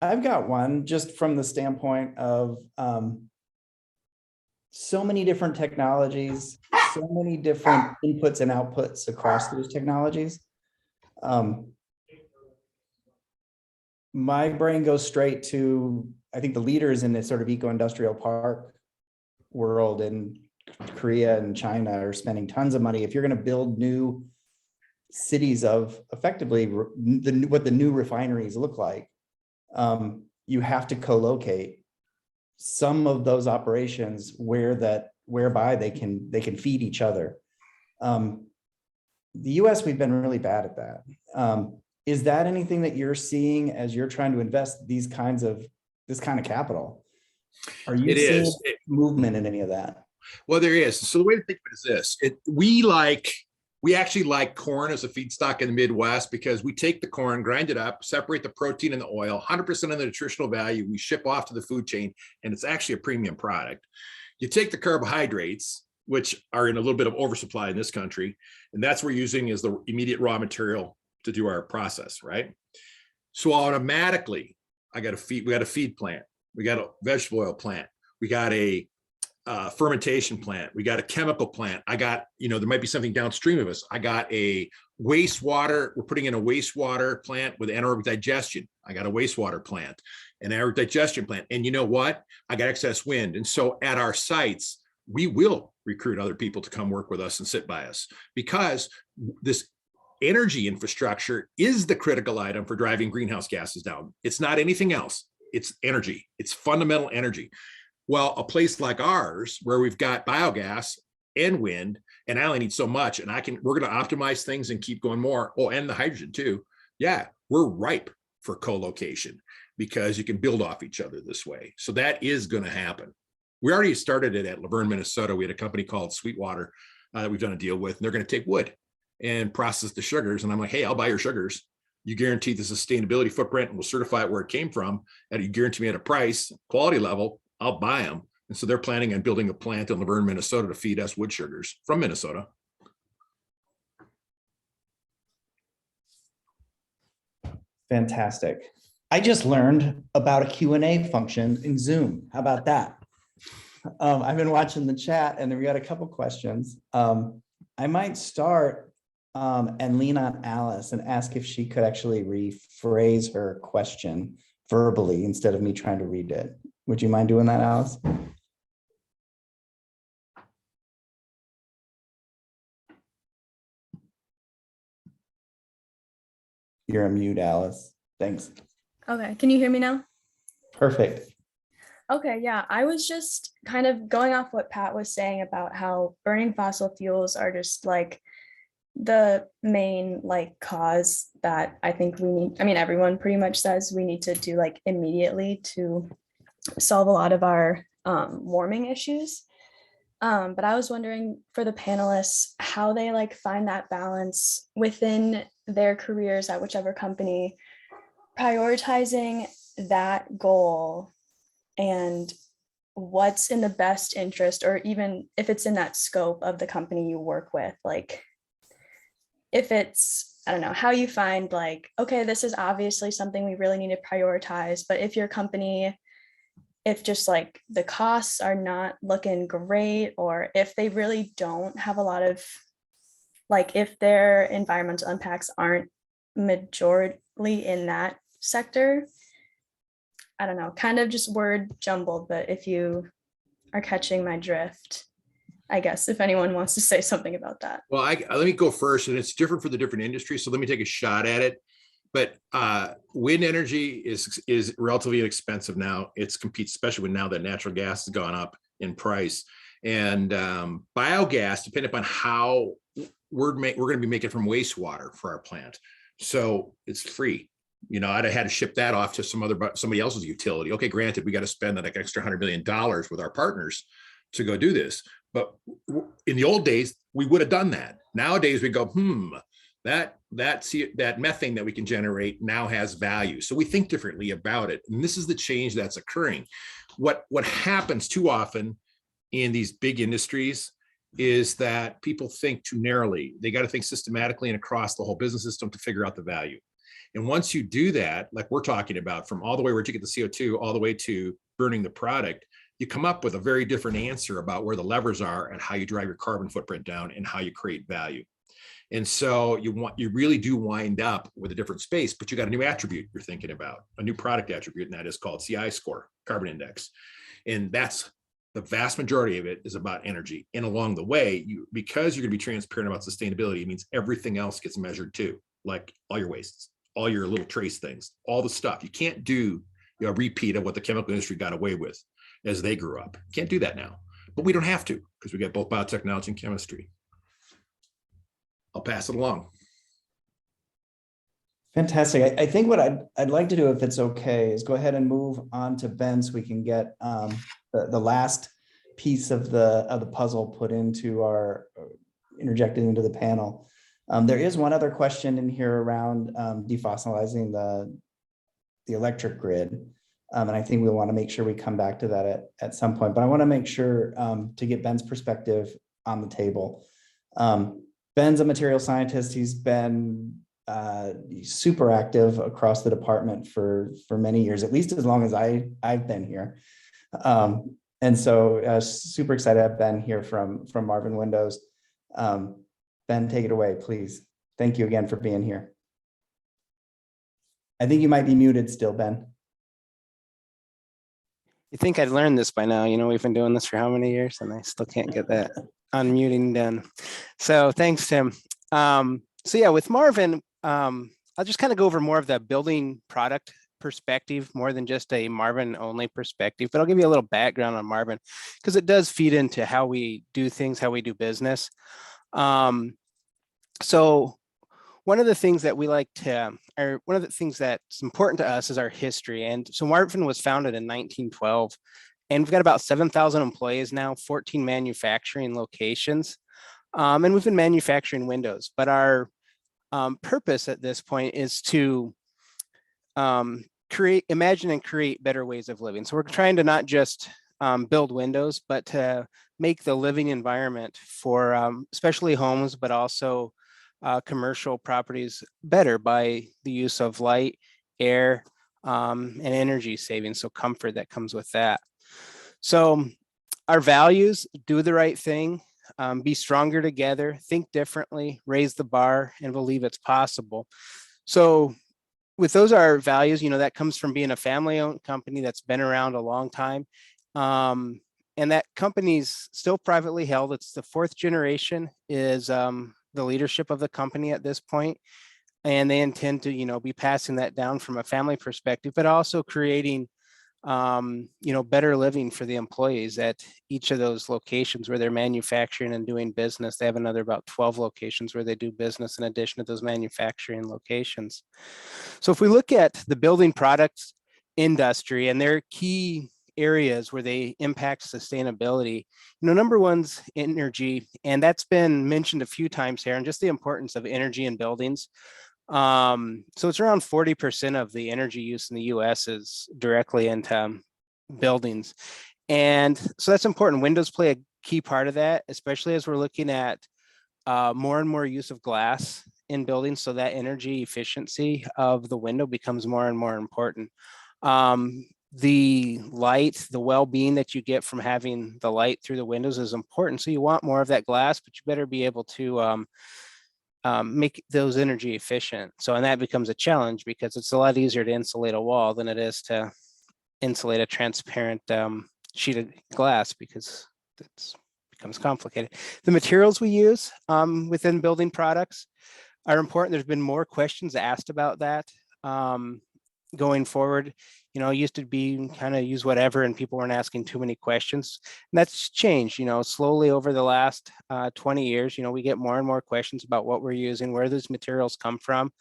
I've got one just from the standpoint of so many different technologies, so many different inputs and outputs across those technologies. My brain goes straight to, I think, the leaders in this sort of eco-industrial park world in Korea and China are spending tons of money. If you're going to build new cities of effectively what the new refineries look like, you have to co-locate some of those operations whereby they can feed each other. The US, we've been really bad at that. Is that anything that you're seeing as you're trying to invest this kind of capital? Are you seeing movement in any of that? Well, there is. So the way to think of it is this: we actually like corn as a feedstock in the Midwest because we take the corn, grind it up, separate the protein and the oil, 100% of the nutritional value we ship off to the food chain, and it's actually a premium product. You take the carbohydrates, which are in a little bit of oversupply in this country, and that's what we're using as the immediate raw material to do our process, right? So automatically, we got a feed plant, we got a vegetable oil plant, we got a fermentation plant, we got a chemical plant. I got, there might be something downstream of us. I got a wastewater. We're putting in a wastewater plant with anaerobic digestion. I got a wastewater plant, an anaerobic digestion plant. And you know what? I got excess wind. And so at our sites, we will recruit other people to come work with us and sit by us, because this energy infrastructure is the critical item for driving greenhouse gases down. It's not anything else. It's energy. It's fundamental energy. Well, a place like ours, where we've got biogas and wind, and I only need so much, and we're going to optimize things and keep going more. Oh, and the hydrogen too. Yeah, we're ripe for co-location because you can build off each other this way. So that is going to happen. We already started it at Laverne, Minnesota. We had a company called Sweetwater that we've done a deal with, and they're going to take wood and process the sugars. And I'm like, hey, I'll buy your sugars. You guarantee the sustainability footprint, and we'll certify it where it came from. And you guarantee me at a price, quality level, I'll buy them. And so they're planning on building a plant in Laverne, Minnesota to feed us wood sugars from Minnesota. Fantastic. I just learned about a Q&A function in Zoom. How about that? I've been watching the chat and we got a couple questions. I might start and lean on Alice and ask if she could actually rephrase her question verbally instead of me trying to read it. Would you mind doing that, Alice? You're on mute, Alice. Thanks. Okay, can you hear me now? Perfect. Okay, yeah, I was just kind of going off what Pat was saying about how burning fossil fuels are just like the main cause that I think we need. I mean, everyone pretty much says we need to do immediately to solve a lot of our warming issues. But I was wondering for the panelists how they find that balance within their careers at whichever company, prioritizing that goal and what's in the best interest, or even if it's in that scope of the company you work with, if it's, I don't know, how you find okay, this is obviously something we really need to prioritize, but if your company, if just the costs are not looking great, or if they really don't have a lot of, if their environmental impacts aren't majorly in that sector, I don't know, kind of just word jumbled, but if you are catching my drift, I guess if anyone wants to say something about that. Well, let me go first, and it's different for the different industries. So let me take a shot at it. But wind energy is relatively inexpensive now. It's competes, especially when now that natural gas has gone up in price. And biogas, depending upon how we're going to be making from wastewater for our plant. So it's free. I'd have had to ship that off to somebody else's utility. Okay, granted, we got to spend that extra $100 million with our partners to go do this. But in the old days, we would have done that. Nowadays, we go, that methane that we can generate now has value. So we think differently about it. And this is the change that's occurring. What happens too often in these big industries is that people think too narrowly. They got to think systematically and across the whole business system to figure out the value. And once you do that, like we're talking about, from all the way where you get the CO2 all the way to burning the product, you come up with a very different answer about where the levers are and how you drive your carbon footprint down and how you create value. And so you really do wind up with a different space, but you got a new attribute you're thinking about, a new product attribute, and that is called CI score, carbon index. And that's the vast majority of it is about energy. And along the way, because you're going to be transparent about sustainability, it means everything else gets measured too, like all your wastes, all your little trace things, all the stuff. You can't do a repeat of what the chemical industry got away with as they grew up. Can't do that now, but we don't have to, because we got both biotechnology and chemistry. I'll pass it along. Fantastic. I think what I'd like to do, if it's okay, is go ahead and move on to Ben so we can get the last piece of the puzzle put into our, interjected into the panel. There is one other question in here around defossilizing the electric grid. And I think we want to make sure we come back to that at some point, but I want to make sure to get Ben's perspective on the table. Ben's a material scientist. He's been super active across the department for many years, at least as long as I've been here. And so super excited to have Ben here from Marvin Windows. Ben, take it away, please. Thank you again for being here. I think you might be muted still, Ben. You think I'd learned this by now? You know, we've been doing this for how many years, and I still can't get that unmuting done. So thanks, Tim. So yeah, with Marvin, I'll just kind of go over more of the building product perspective, more than just a Marvin only perspective, but I'll give you a little background on Marvin because it does feed into how we do things, how we do business. So one of the things that we like to, or one of the things that's important to us is our history. And so Marvin was founded in 1912, and we've got about 7,000 employees now, 14 manufacturing locations. And we've been manufacturing windows, but our purpose at this point is to imagine and create better ways of living. So we're trying to not just build windows, but to make the living environment for especially homes, but also commercial properties better by the use of light, air, and energy savings. So comfort that comes with that. So our values: do the right thing, be stronger together, think differently, raise the bar, and believe it's possible. So with those are our values, you know, that comes from being a family-owned company that's been around a long time. And that company's still privately held. It's the fourth generation is the leadership of the company at this point. And they intend to, you know, be passing that down from a family perspective, but also creating, you know, better living for the employees at each of those locations where they're manufacturing and doing business. They have another about 12 locations where they do business in addition to those manufacturing locations. So if we look at the building products industry and their key areas where they impact sustainability, you know, number one's energy, and that's been mentioned a few times here, and just the importance of energy in buildings. So it's around 40% of the energy use in the US is directly into buildings. And so that's important. Windows play a key part of that, especially as we're looking at more and more use of glass in buildings. So that energy efficiency of the window becomes more and more important. The light, the well-being that you get from having the light through the windows is important. So you want more of that glass, but you better be able to make those energy efficient. So, and that becomes a challenge because it's a lot easier to insulate a wall than it is to insulate a transparent sheet of glass because it becomes complicated. The materials we use within building products are important. There's been more questions asked about that going forward. You know, it used to be kind of use whatever and people weren't asking too many questions. And that's changed, you know, slowly over the last 20 years. You know, we get more and more questions about what we're using, where those materials come from,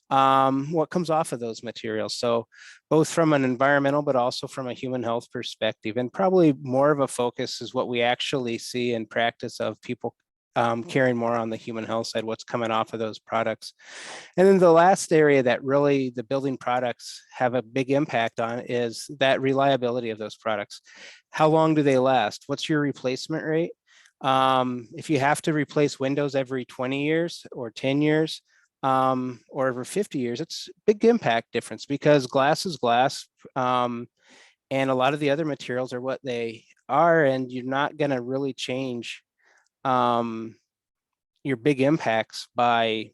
what comes off of those materials. So both from an environmental, but also from a human health perspective. And probably more of a focus is what we actually see in practice of people caring more on the human health side, what's coming off of those products. And then the last area that really the building products have a big impact on is that reliability of those products. How long do they last? What's your replacement rate? If you have to replace windows every 20 years or 10 years, or over 50 years, it's a big impact difference because glass is glass. And a lot of the other materials are what they are, and you're not going to really change your big impacts by,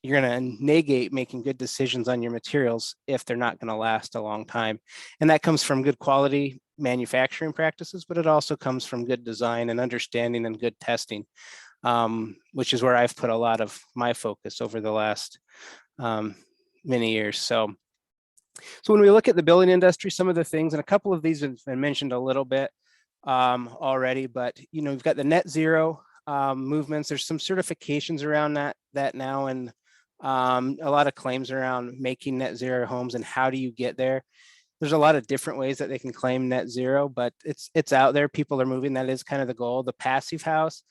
you're going to negate making good decisions on your materials if they're not going to last a long time. And that comes from good quality manufacturing practices, but it also comes from good design and understanding and good testing, which is where I've put a lot of my focus over the last many years. So when we look at the building industry, some of the things, and a couple of these have been mentioned a little bit already, but we've got the net zero movements. There's some certifications around that now, and a lot of claims around making net zero homes and how do you get there. There's a lot of different ways that they can claim net zero, but it's out there. People are moving. That is kind of the goal. The passive house,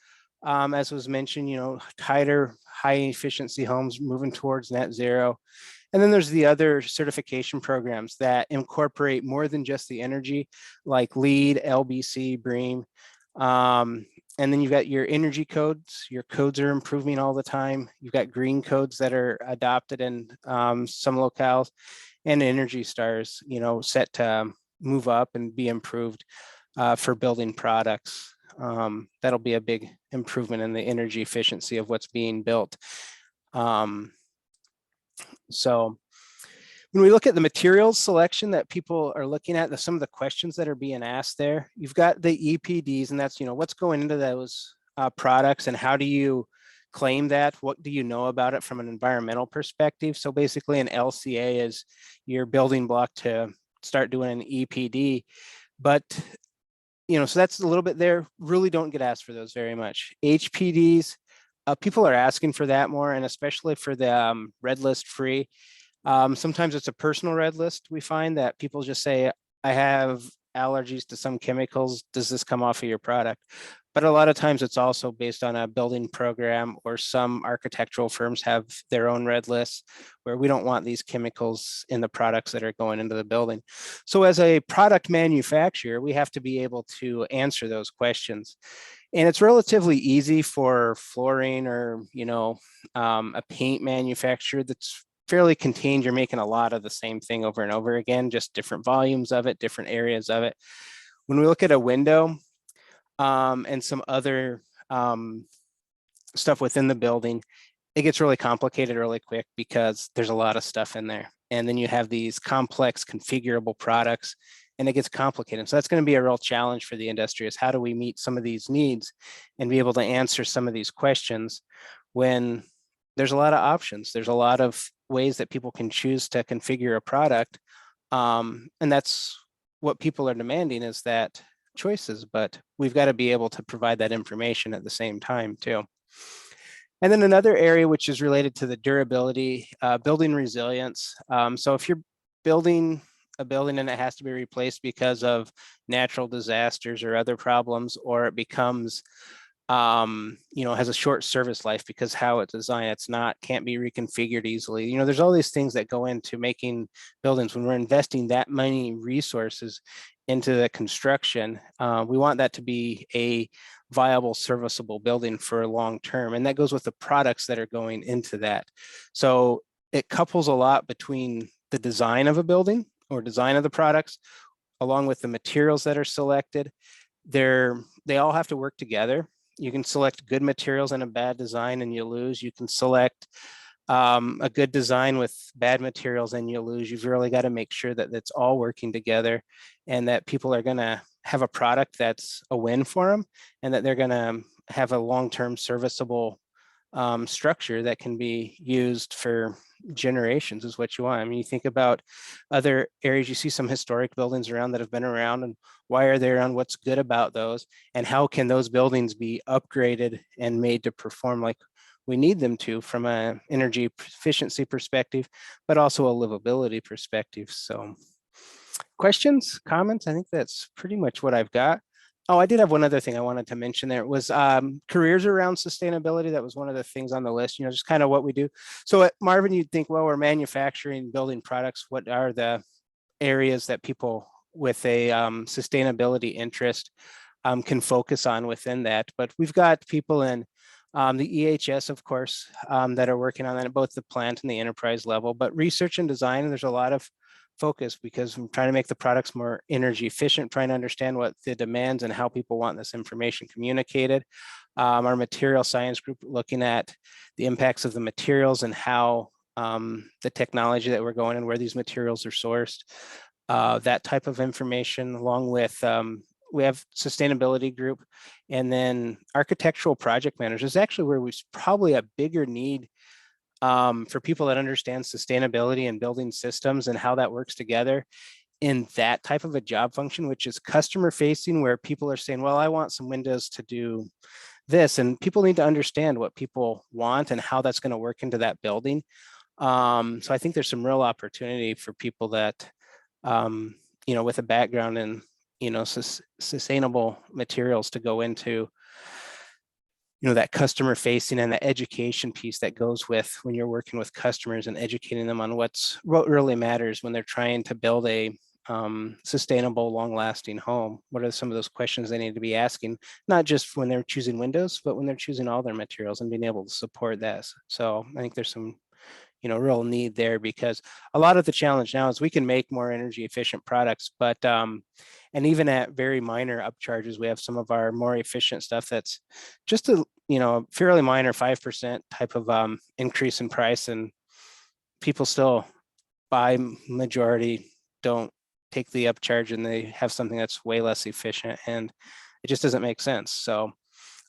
as was mentioned, tighter, high efficiency homes moving towards net zero. And then there's the other certification programs that incorporate more than just the energy, like LEED, LBC, BREEAM. And then you've got your energy codes. Your codes are improving all the time. You've got green codes that are adopted in some locales, and Energy Stars, set to move up and be improved for building products. That'll be a big improvement in the energy efficiency of what's being built. So when we look at the materials selection that people are looking at, some of the questions that are being asked there, you've got the EPDs, and that's, what's going into those products and how do you claim that? What do you know about it from an environmental perspective? So basically an LCA is your building block to start doing an EPD. But, so that's a little bit there. Really don't get asked for those very much. HPDs, people are asking for that more, and especially for the red list free. Sometimes it's a personal red list. We find that people just say, I have allergies to some chemicals. Does this come off of your product? But a lot of times it's also based on a building program, or some architectural firms have their own red lists where we don't want these chemicals in the products that are going into the building. So as a product manufacturer, we have to be able to answer those questions. And it's relatively easy for flooring or, a paint manufacturer that's fairly contained. You're making a lot of the same thing over and over again, just different volumes of it, different areas of it. When we look at a window and some other stuff within the building, it gets really complicated really quick because there's a lot of stuff in there. And then you have these complex configurable products, and it gets complicated. So that's going to be a real challenge for the industry, is how do we meet some of these needs and be able to answer some of these questions when there's a lot of options. There's a lot of ways that people can choose to configure a product. And that's what people are demanding, is that choices, but we've got to be able to provide that information at the same time too. And then another area which is related to the durability, building resilience. So if you're building a building and it has to be replaced because of natural disasters or other problems, or it becomes has a short service life because how it's designed, can't be reconfigured easily. There's all these things that go into making buildings. When we're investing that many resources into the construction, we want that to be a viable, serviceable building for long term. And that goes with the products that are going into that. So it couples a lot between the design of a building or design of the products, along with the materials that are selected. They all have to work together. You can select good materials and a bad design and you lose. You can select a good design with bad materials and you lose. You've really got to make sure that it's all working together, and that people are going to have a product that's a win for them, and that they're going to have a long-term serviceable structure that can be used for generations, is what you want. I mean, you think about other areas, you see some historic buildings around that have been around, and why are they around? What's good about those? And how can those buildings be upgraded and made to perform like we need them to from an energy efficiency perspective, but also a livability perspective. So questions, comments? I think that's pretty much what I've got. Oh, I did have one other thing I wanted to mention there. It was careers around sustainability. That was one of the things on the list, just kind of what we do. So at Marvin, you'd think, well, we're manufacturing, building products. What are the areas that people with a sustainability interest can focus on within that? But we've got people in The EHS, of course, that are working on that at both the plant and the enterprise level, but research and design, there's a lot of focus because I'm trying to make the products more energy efficient, trying to understand what the demands and how people want this information communicated. Our material science group looking at the impacts of the materials and how the technology that we're going and where these materials are sourced, that type of information, along with we have sustainability group, and then architectural project managers is actually where we probably a bigger need for people that understand sustainability and building systems and how that works together in that type of a job function, which is customer facing, where people are saying, well, I want some windows to do this, and people need to understand what people want and how that's going to work into that building. So I think there's some real opportunity for people that, with a background in, sustainable materials to go into, that customer facing and the education piece that goes with when you're working with customers and educating them on what really matters when they're trying to build a sustainable, long-lasting home. What are some of those questions they need to be asking, not just when they're choosing windows, but when they're choosing all their materials and being able to support that. So I think there's some real need there, because a lot of the challenge now is we can make more energy efficient products, but and even at very minor upcharges, we have some of our more efficient stuff that's just a fairly minor 5% type of increase in price, and people still by majority don't take the upcharge and they have something that's way less efficient, and it just doesn't make sense. So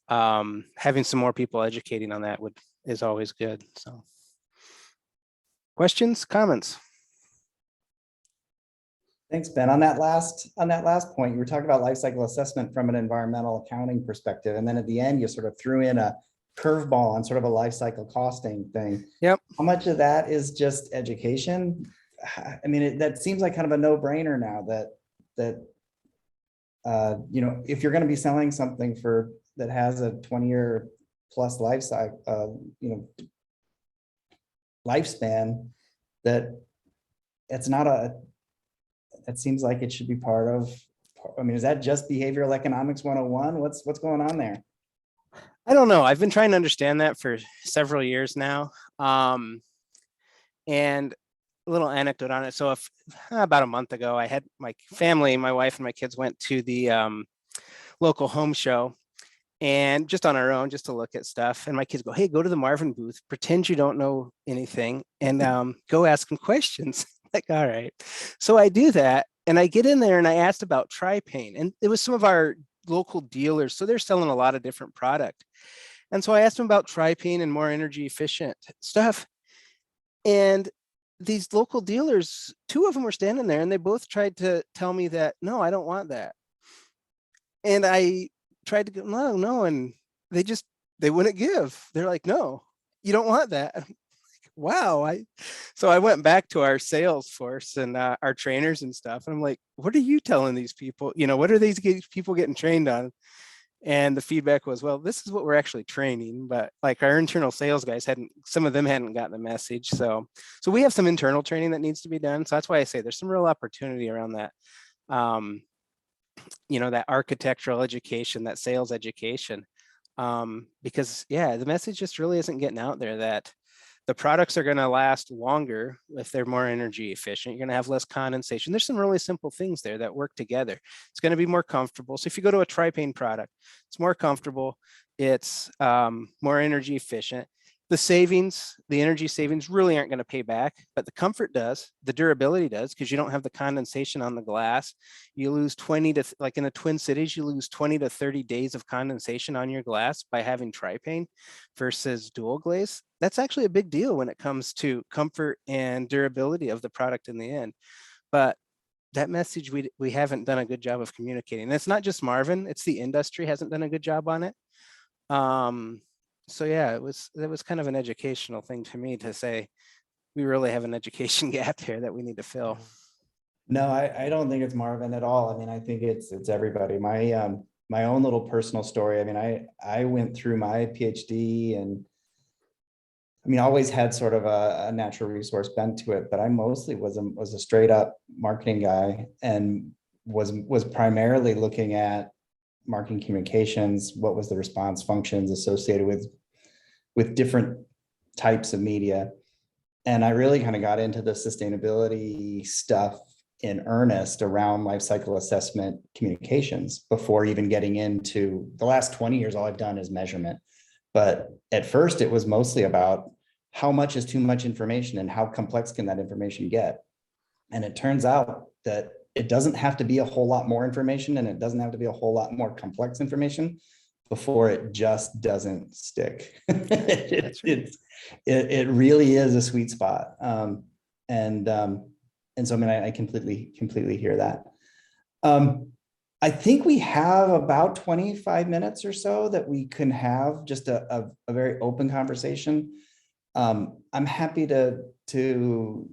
having some more people educating on that is always good. So questions, comments? Thanks, Ben. On that last point, you were talking about life cycle assessment from an environmental accounting perspective, and then at the end, you sort of threw in a curveball on sort of a life cycle costing thing. Yep. How much of that is just education? I mean, that seems like kind of a no-brainer now that if you're going to be selling something that has a 20-year plus life cycle, lifespan, that it's not it seems like it should be part of. I mean, is that just behavioral economics 101? What's going on there? I don't know. I've been trying to understand that for several years now. And a little anecdote on it. So about a month ago, I had my family, my wife and my kids went to the local home show, and just on our own, just to look at stuff. And my kids go, hey, go to the Marvin booth, pretend you don't know anything, and go ask them questions. Like, all right. So I do that, and I get in there and I asked about Tri-Pane, and it was some of our local dealers. So they're selling a lot of different product. And so I asked them about Tri-Pane and more energy efficient stuff. And these local dealers, two of them were standing there, and they both tried to tell me that, no, I don't want that. And I tried to go, no. And they wouldn't give. They're like, no, you don't want that. Wow. So I went back to our sales force and our trainers and stuff. And I'm like, what are you telling these people? What are these people getting trained on? And the feedback was, well, this is what we're actually training, but like our internal sales guys some of them hadn't gotten the message. So we have some internal training that needs to be done. So that's why I say there's some real opportunity around that. That architectural education, that sales education, because the message just really isn't getting out there that the products are going to last longer if they're more energy efficient. You're going to have less condensation. There's some really simple things there that work together. It's going to be more comfortable. So if you go to a Tri-Pane product, it's more comfortable. It's more energy efficient. The energy savings really aren't going to pay back, but the comfort does, the durability does, because you don't have the condensation on the glass. You lose like in the Twin Cities, you lose 20 to 30 days of condensation on your glass by having Tri-Pane versus dual glaze. That's actually a big deal when it comes to comfort and durability of the product in the end. But that message we haven't done a good job of communicating. And it's not just Marvin, it's the industry hasn't done a good job on it. So it was kind of an educational thing to me to say, we really have an education gap here that we need to fill. No, I don't think it's Marvin at all. I mean, I think it's everybody. My own little personal story. I mean, I went through my PhD, and I mean, always had sort of a natural resource bent to it, but I mostly was a straight up marketing guy, and was primarily looking at marketing communications. What was the response functions associated with with different types of media. And I really kind of got into the sustainability stuff in earnest around life cycle assessment communications before even getting into the last 20 years. All I've done is measurement. But at first it was mostly about how much is too much information and how complex can that information get? And it turns out that it doesn't have to be a whole lot more information, and it doesn't have to be a whole lot more complex information before it just doesn't stick. It really is a sweet spot. And so, I mean, I completely hear that. I think we have about 25 minutes or so that we can have just a very open conversation. I'm happy to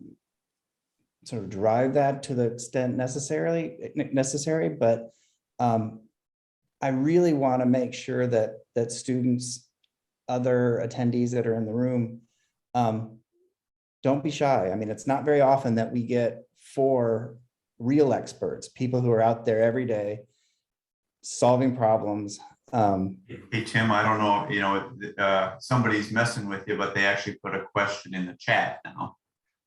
sort of drive that to the extent necessary, but I really want to make sure that students, other attendees that are in the room, don't be shy. I mean, it's not very often that we get 4 real experts, people who are out there every day solving problems. Hey, Tim, I don't know, somebody's messing with you, but they actually put a question in the chat now.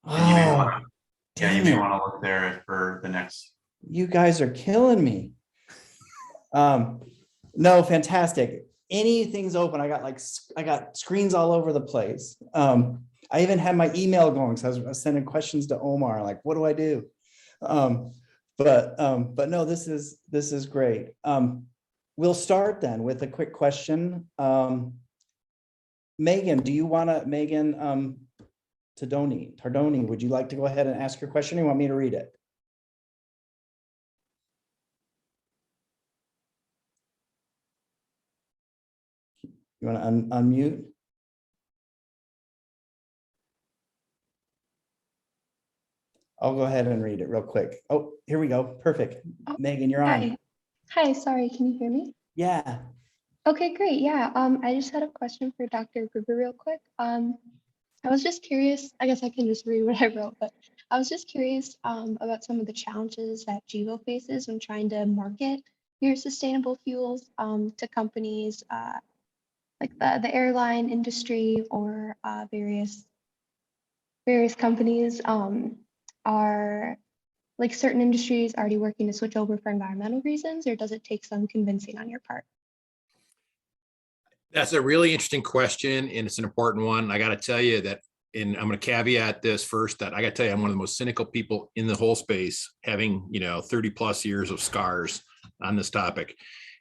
And you may want to look there for the next. You guys are killing me. No, fantastic. Anything's open. I got screens all over the place. I even had my email going, so I was sending questions to Omar, like, what do I do? But no, this is great. We'll start then with a quick question. Megan, Tardoni, would you like to go ahead and ask your question, or you want me to read it? You want to unmute? I'll go ahead and read it real quick. Oh, here we go. Perfect. Oh, Megan, you're on. Hi, sorry, can you hear me? Yeah. Okay, great. Yeah, I just had a question for Dr. Gruber real quick. I was just curious, I guess I can just read what I wrote, but I was just curious about some of the challenges that GEVO faces when trying to market your sustainable fuels to companies like the airline industry or various companies. Are like certain industries already working to switch over for environmental reasons, or does it take some convincing on your part? That's a really interesting question, and it's an important one. I got to tell you that, and I'm going to caveat this first, that I got to tell you, I'm one of the most cynical people in the whole space, having 30 plus years of scars on this topic.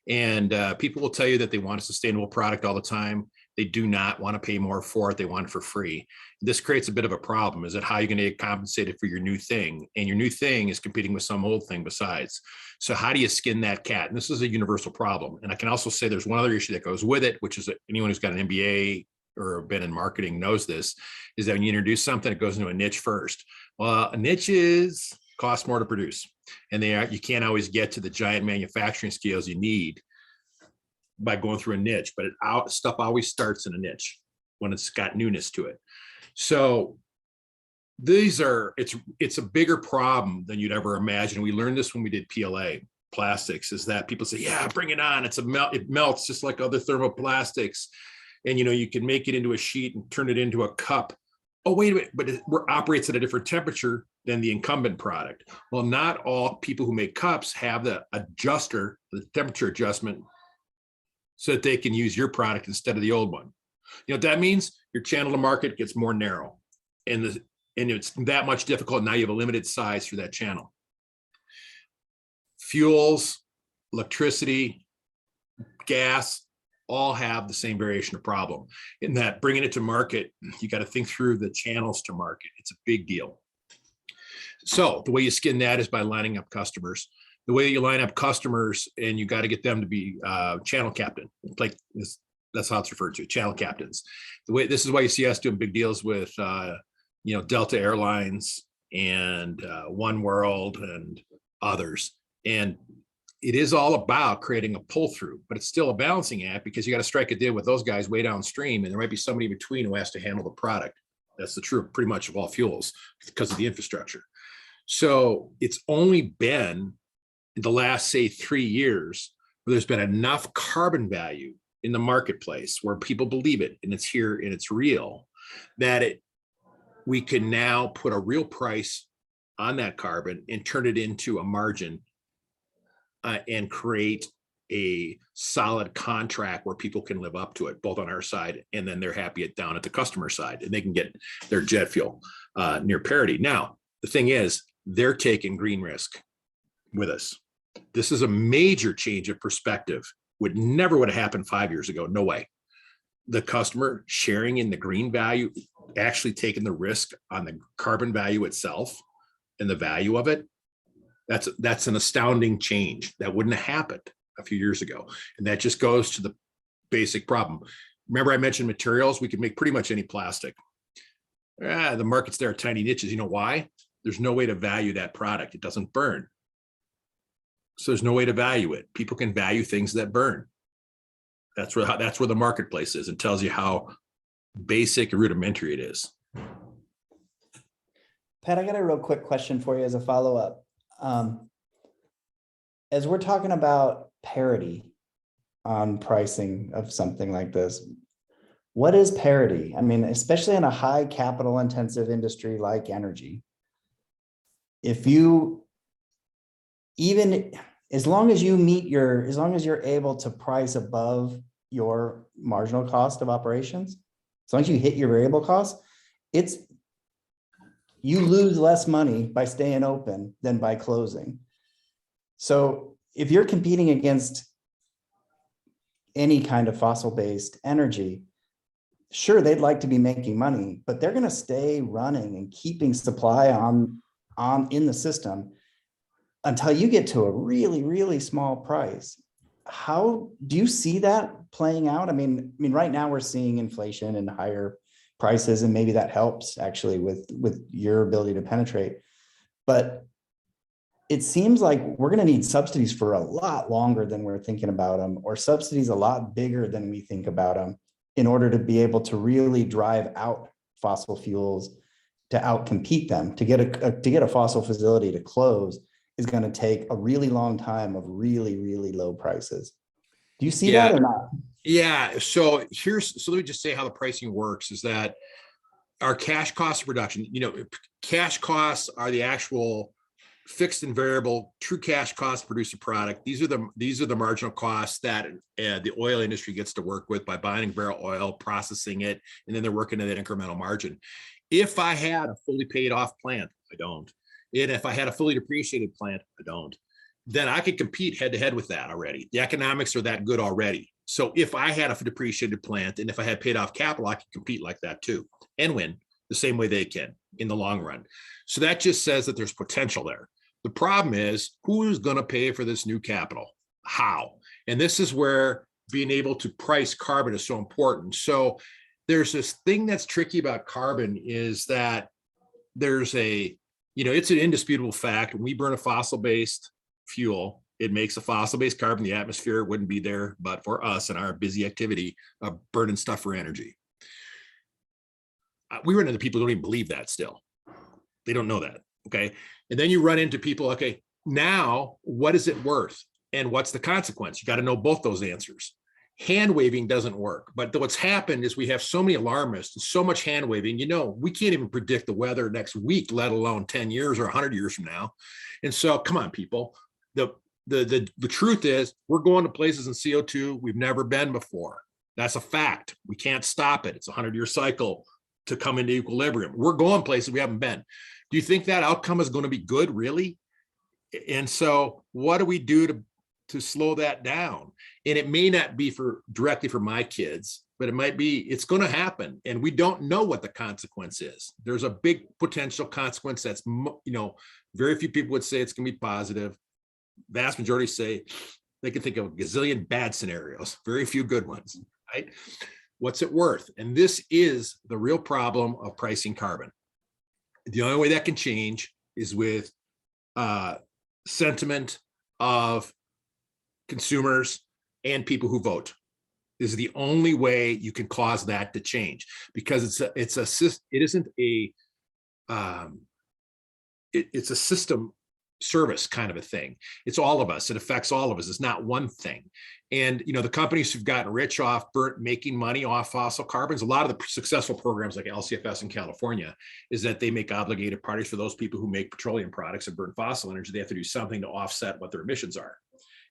And people will tell you that they want a sustainable product all the time. They do not want to pay more for it. They want it for free. This creates a bit of a problem. Is that how you're going to get compensated for your new thing? And your new thing is competing with some old thing besides. So how do you skin that cat? And this is a universal problem. And I can also say there's one other issue that goes with it, which is that anyone who's got an MBA or been in marketing knows this, is that when you introduce something, it goes into a niche first. Well, a niche costs more to produce. And you can't always get to the giant manufacturing scales you need by going through a niche, but stuff always starts in a niche when it's got newness to it. So it's a bigger problem than you'd ever imagine. We learned this when we did PLA plastics, is that people say, yeah, bring it on. It melts just like other thermoplastics. And you can make it into a sheet and turn it into a cup. Oh, wait a minute, but it operates at a different temperature than the incumbent product. Well, not all people who make cups have the temperature adjustment, so that they can use your product instead of the old one. What that means? Your channel to market gets more narrow, and it's that much difficult. Now you have a limited size for that channel. Fuels, electricity, gas, all have the same variation of problem. In that, bringing it to market, you got to think through the channels to market. It's a big deal. So the way you skin that is by lining up customers. The way you line up customers, and you got to get them to be channel captain, like this, that's how it's referred to, channel captains. This is why you see us doing big deals with Delta Airlines and One World and others. And it is all about creating a pull through, but it's still a balancing act, because you got to strike a deal with those guys way downstream, and there might be somebody in between who has to handle the product. That's the truth pretty much of all fuels because of the infrastructure. So it's only been in the last, say, 3 years where there's been enough carbon value in the marketplace where people believe it and it's here and it's real, that we can now put a real price on that carbon and turn it into a margin and create a solid contract where people can live up to it, both on our side, and then they're happy down at the customer side, and they can get their jet fuel near parity. Now, the thing is, they're taking green risk with us. This is a major change of perspective. Would have happened 5 years ago. No way. The customer sharing in the green value, actually taking the risk on the carbon value itself and the value of it. That's an astounding change. That wouldn't have happened a few years ago. And that just goes to the basic problem. Remember I mentioned materials, we could make pretty much any plastic. The markets there are tiny niches. You know why? There's no way to value that product. It doesn't burn. So there's no way to value it. People can value things that burn. That's where the marketplace is. It tells you how basic and rudimentary it is. Pat, I got a real quick question for you as a follow-up. As we're talking about parity on pricing of something like this, what is parity? I mean, especially in a high capital intensive industry like energy, if you even, as long as you're able to price above your marginal cost of operations, as long as you hit your variable costs, you lose less money by staying open than by closing. So if you're competing against any kind of fossil-based energy, sure, they'd like to be making money, but they're going to stay running and keeping supply on in the system until you get to a really, really small price. How do you see that playing out? I mean, right now we're seeing inflation and higher prices, and maybe that helps actually with your ability to penetrate. But it seems like we're going to need subsidies for a lot longer than we're thinking about them, or subsidies a lot bigger than we think about them, in order to be able to really drive out fossil fuels, to outcompete them. To get a fossil facility to close is going to take a really long time of really, really low prices. Do you see that or not? Yeah. So let me just say how the pricing works is that our cash cost of production, cash costs are the actual fixed and variable true cash cost to produce a product. These are the marginal costs that the oil industry gets to work with by buying barrel oil, processing it, and then they're working at that incremental margin. If I had a fully paid off plant, I don't. And if I had a fully depreciated plant, I don't. Then I could compete head to head with that already. The economics are that good already. So if I had a depreciated plant and if I had paid off capital, I could compete like that too and win the same way they can in the long run. So that just says that there's potential there. The problem is, who's going to pay for this new capital? How? And this is where being able to price carbon is so important. So there's this thing that's tricky about carbon is that there's it's an indisputable fact. When we burn a fossil-based fuel, it makes a fossil-based carbon. The atmosphere wouldn't be there, but for us and our busy activity of burning stuff for energy. We run into people who don't even believe that still. They don't know that, okay? And then you run into people, okay, now what is it worth? And what's the consequence? You got to know both those answers. Hand waving doesn't work, but what's happened is we have so many alarmists and so much hand waving, we can't even predict the weather next week, let alone 10 years or 100 years from now. And so come on, people. The truth is we're going to places in CO2 we've never been before. That's a fact. We can't stop it. It's a 100-year cycle to come into equilibrium. We're going places we haven't been. Do you think that outcome is going to be good, really? And so what do we do to slow that down? And it may not be directly for my kids, but it's going to happen. And we don't know what the consequence is. There's a big potential consequence that's, very few people would say it's going to be positive. Vast majority say they can think of a gazillion bad scenarios, very few good ones, right? What's it worth? And this is the real problem of pricing carbon. The only way that can change is with sentiment of consumers and people who vote. This is the only way you can cause that to change, because it's a system service kind of a thing. It's all of us. It affects all of us. It's not one thing. And, the companies who've gotten rich off making money off fossil carbons, a lot of the successful programs like LCFS in California is that they make obligated parties for those people who make petroleum products and burn fossil energy. They have to do something to offset what their emissions are.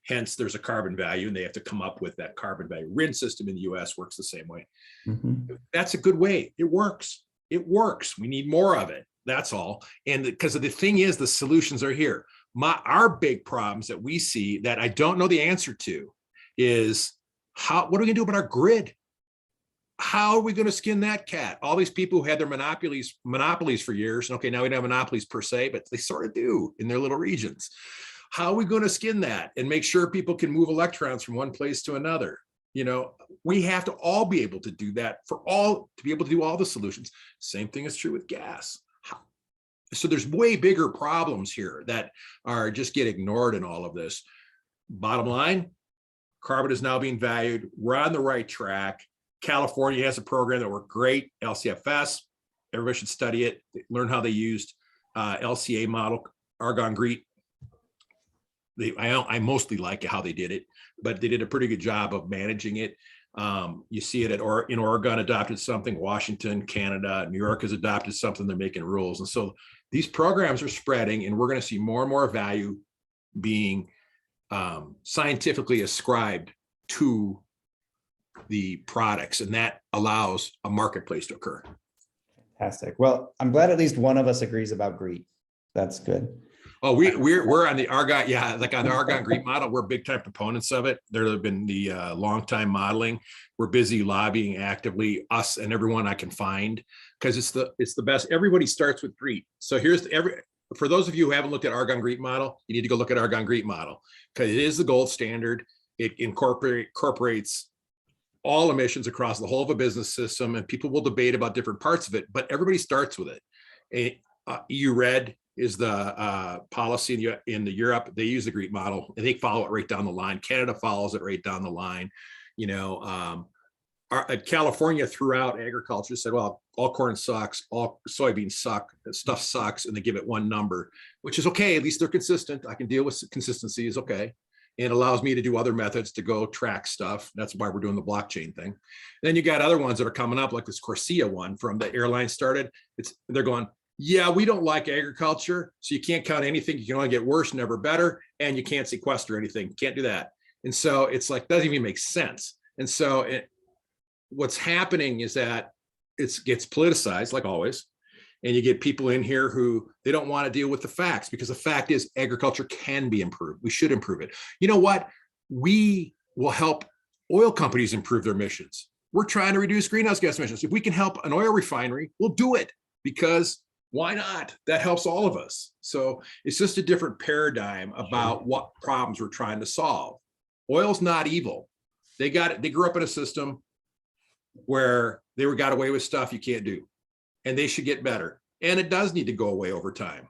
Hence, there's a carbon value, and they have to come up with that carbon value. RIN system in the US works the same way. That's a good way. It works. It works. We need more of it. That's all. And because the thing is, the solutions are here. Our big problems that we see that I don't know the answer to is what are we gonna do about our grid? How are we going to skin that cat? All these people who had their monopolies for years. Okay, now we don't have monopolies per se, but they sort of do in their little regions. How are we going to skin that and make sure people can move electrons from one place to another? We have to all be able to do that to be able to do all the solutions. Same thing is true with gas. So there's way bigger problems here that are just get ignored in all of this. Bottom line, carbon is now being valued. We're on the right track. California has a program that worked great, LCFS. Everybody should study it, learn how they used LCA model, argon-grete. I mostly like how they did it, but they did a pretty good job of managing it. You see it in Oregon adopted something, Washington, Canada, New York has adopted something, they're making rules. And so these programs are spreading, and we're going to see more and more value being scientifically ascribed to the products, and that allows a marketplace to occur. Fantastic. Well, I'm glad at least one of us agrees about GREET. That's good. Oh, we're on the argon, yeah, like on the argon-grete model, we're big time proponents of it. There have been the long time modeling. We're busy lobbying actively, us and everyone I can find, because it's the best. Everybody starts with GREET. So for those of you who haven't looked at argon-grete model, you need to go look at argon-grete model, because it is the gold standard. It incorporates all emissions across the whole of a business system, and people will debate about different parts of it, but everybody starts with it. EU-RED is the policy in Europe. They use the GREET model, and they follow it right down the line. Canada follows it right down the line. California throughout agriculture said, well, all corn sucks, all soybeans suck, stuff sucks, and they give it one number, which is okay. At least they're consistent. I can deal with consistency is okay. And it allows me to do other methods to go track stuff. That's why we're doing the blockchain thing. Then you got other ones that are coming up, like this Corsia one from the airline started. They're going, yeah, we don't like agriculture, so you can't count anything. You can only get worse, never better, and you can't sequester anything. You can't do that. And so it's like, doesn't even make sense. And so what's happening is that it gets politicized, like always. And you get people in here who they don't want to deal with the facts, because the fact is agriculture can be improved. We should improve it. You know what? We will help oil companies improve their emissions. We're trying to reduce greenhouse gas emissions. If we can help an oil refinery, we'll do it, because why not? That helps all of us. So it's just a different paradigm about what problems we're trying to solve. Oil's not evil. They grew up in a system where they got away with stuff you can't do, and they should get better. And it does need to go away over time,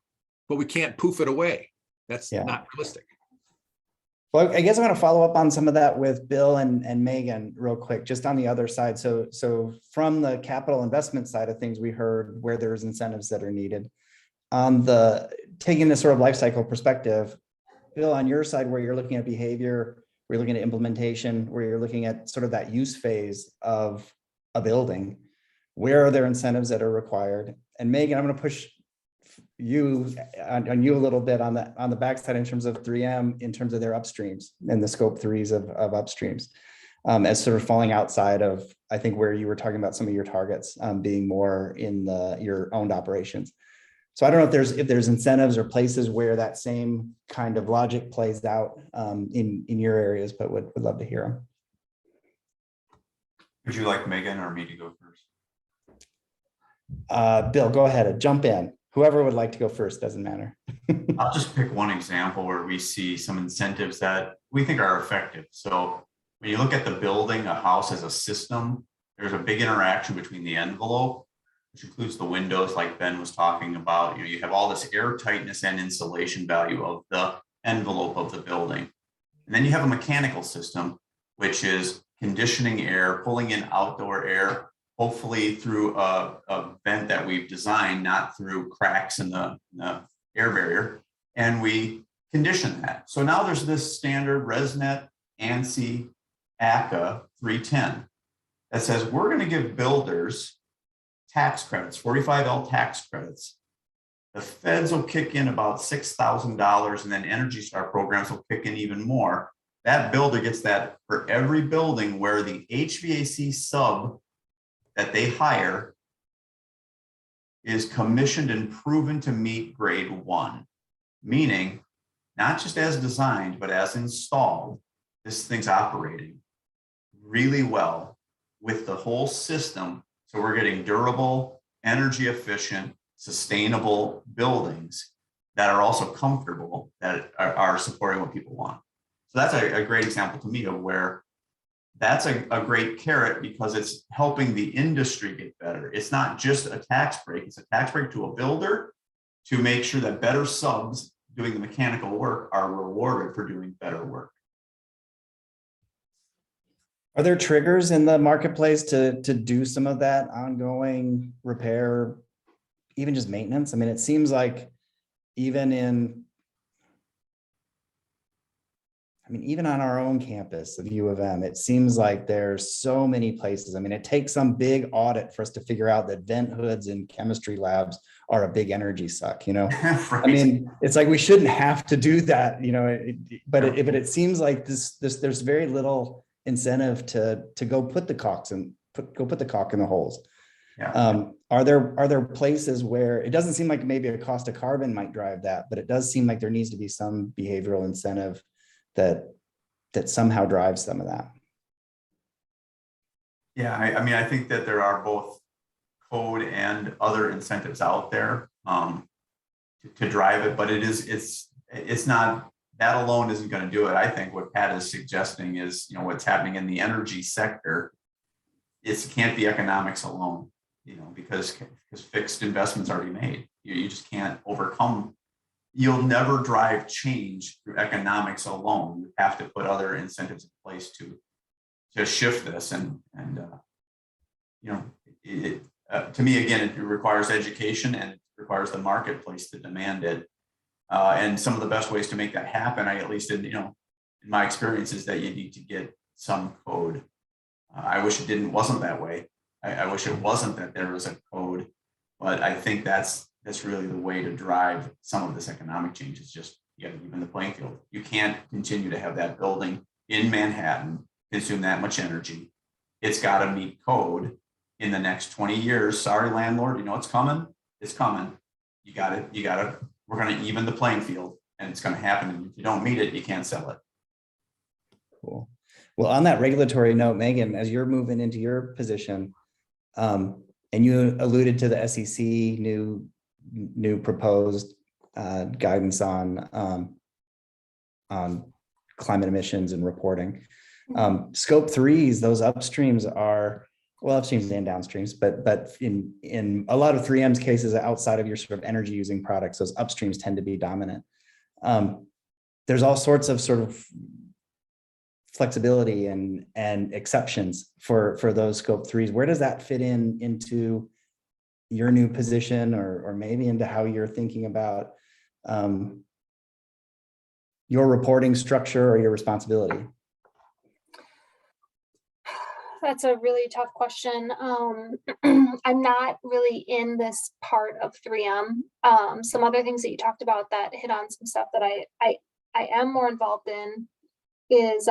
but we can't poof it away. That's not realistic. Well, I guess I'm going to follow up on some of that with Bill and Megan real quick, just on the other side. So from the capital investment side of things, we heard where there's incentives that are needed. On the taking this sort of life cycle perspective, Bill, on your side, where you're looking at behavior, where you're looking at implementation, where you're looking at sort of that use phase of a building, where are there incentives that are required? And Megan, I'm going to push you on you a little bit on the backside in terms of 3M, in terms of their upstreams and the scope 3s of upstreams, as sort of falling outside of, I think, where you were talking about some of your targets being more in your owned operations. So I don't know if there's incentives or places where that same kind of logic plays out in your areas, but would love to hear them. Would you like Megan or me to go first? Bill, go ahead, jump in. Whoever would like to go first, doesn't matter. I'll just pick one example where we see some incentives that we think are effective. So when you look at the building, a house as a system, there's a big interaction between the envelope, which includes the windows, like Ben was talking about. You have all this air tightness and insulation value of the envelope of the building. And then you have a mechanical system, which is conditioning air, pulling in outdoor air, hopefully through a vent that we've designed, not through cracks in the air barrier. and we condition that. So now there's this standard ResNet, ANSI, ACA 310 that says we're going to give builders tax credits, 45L tax credits. The feds will kick in about $6,000, and then Energy Star programs will kick in even more. That builder gets that for every building where the HVAC sub that they hire is commissioned and proven to meet grade 1, meaning not just as designed, but as installed, this thing's operating really well with the whole system. So we're getting durable, energy efficient, sustainable buildings that are also comfortable, that are supporting what people want. So that's a great example to me of where that's a great carrot, because it's helping the industry get better. It's not just a tax break, it's a tax break to a builder to make sure that better subs doing the mechanical work are rewarded for doing better work. Are there triggers in the marketplace to do some of that ongoing repair, even just maintenance? I mean, it seems like even on our own campus of U of M, it seems like there's so many places. I mean, it takes some big audit for us to figure out that vent hoods in chemistry labs are a big energy suck, you know? Right. I mean, it's like we shouldn't have to do that, you know, but it seems like there's very little incentive to go put the caulks and put the caulk in the holes. Yeah. Are there places where it doesn't seem like maybe a cost of carbon might drive that, but it does seem like there needs to be some behavioral incentive that somehow drives some of that? Yeah, I mean, I think that there are both code and other incentives out there to drive it, but it's not, that alone isn't going to do it. I think what Pat is suggesting is, you know, what's happening in the energy sector, it can't be economics alone, you know, because fixed investments already made. You just can't overcome. You'll never drive change through economics alone. You have to put other incentives in place to shift this, and you know, to me, again, it requires education and it requires the marketplace to demand it. And some of the best ways to make that happen, at least in my experience, is that you need to get some code. I wish it wasn't that way. I wish it wasn't that there was a code, but I think that's really the way to drive some of this economic change. Is just, you got to even the playing field. You can't continue to have that building in Manhattan consume that much energy. It's got to meet code in the next 20 years. Sorry, landlord, you know it's coming. It's coming. You got it. We're going to even the playing field, and it's going to happen. And if you don't meet it, you can't sell it. Cool. Well, on that regulatory note, Megan, as you're moving into your position, and you alluded to the SEC new proposed guidance on climate emissions and reporting. Scope 3s, those upstreams are, well, upstreams and downstreams, but in a lot of 3M's cases outside of your sort of energy using products, those upstreams tend to be dominant. There's all sorts of sort of flexibility and exceptions for those scope 3s. Where does that fit into your new position, or maybe into how you're thinking about your reporting structure or your responsibility? That's a really tough question. I'm not really in this part of 3M. Some other things that you talked about that hit on some stuff that I am more involved in is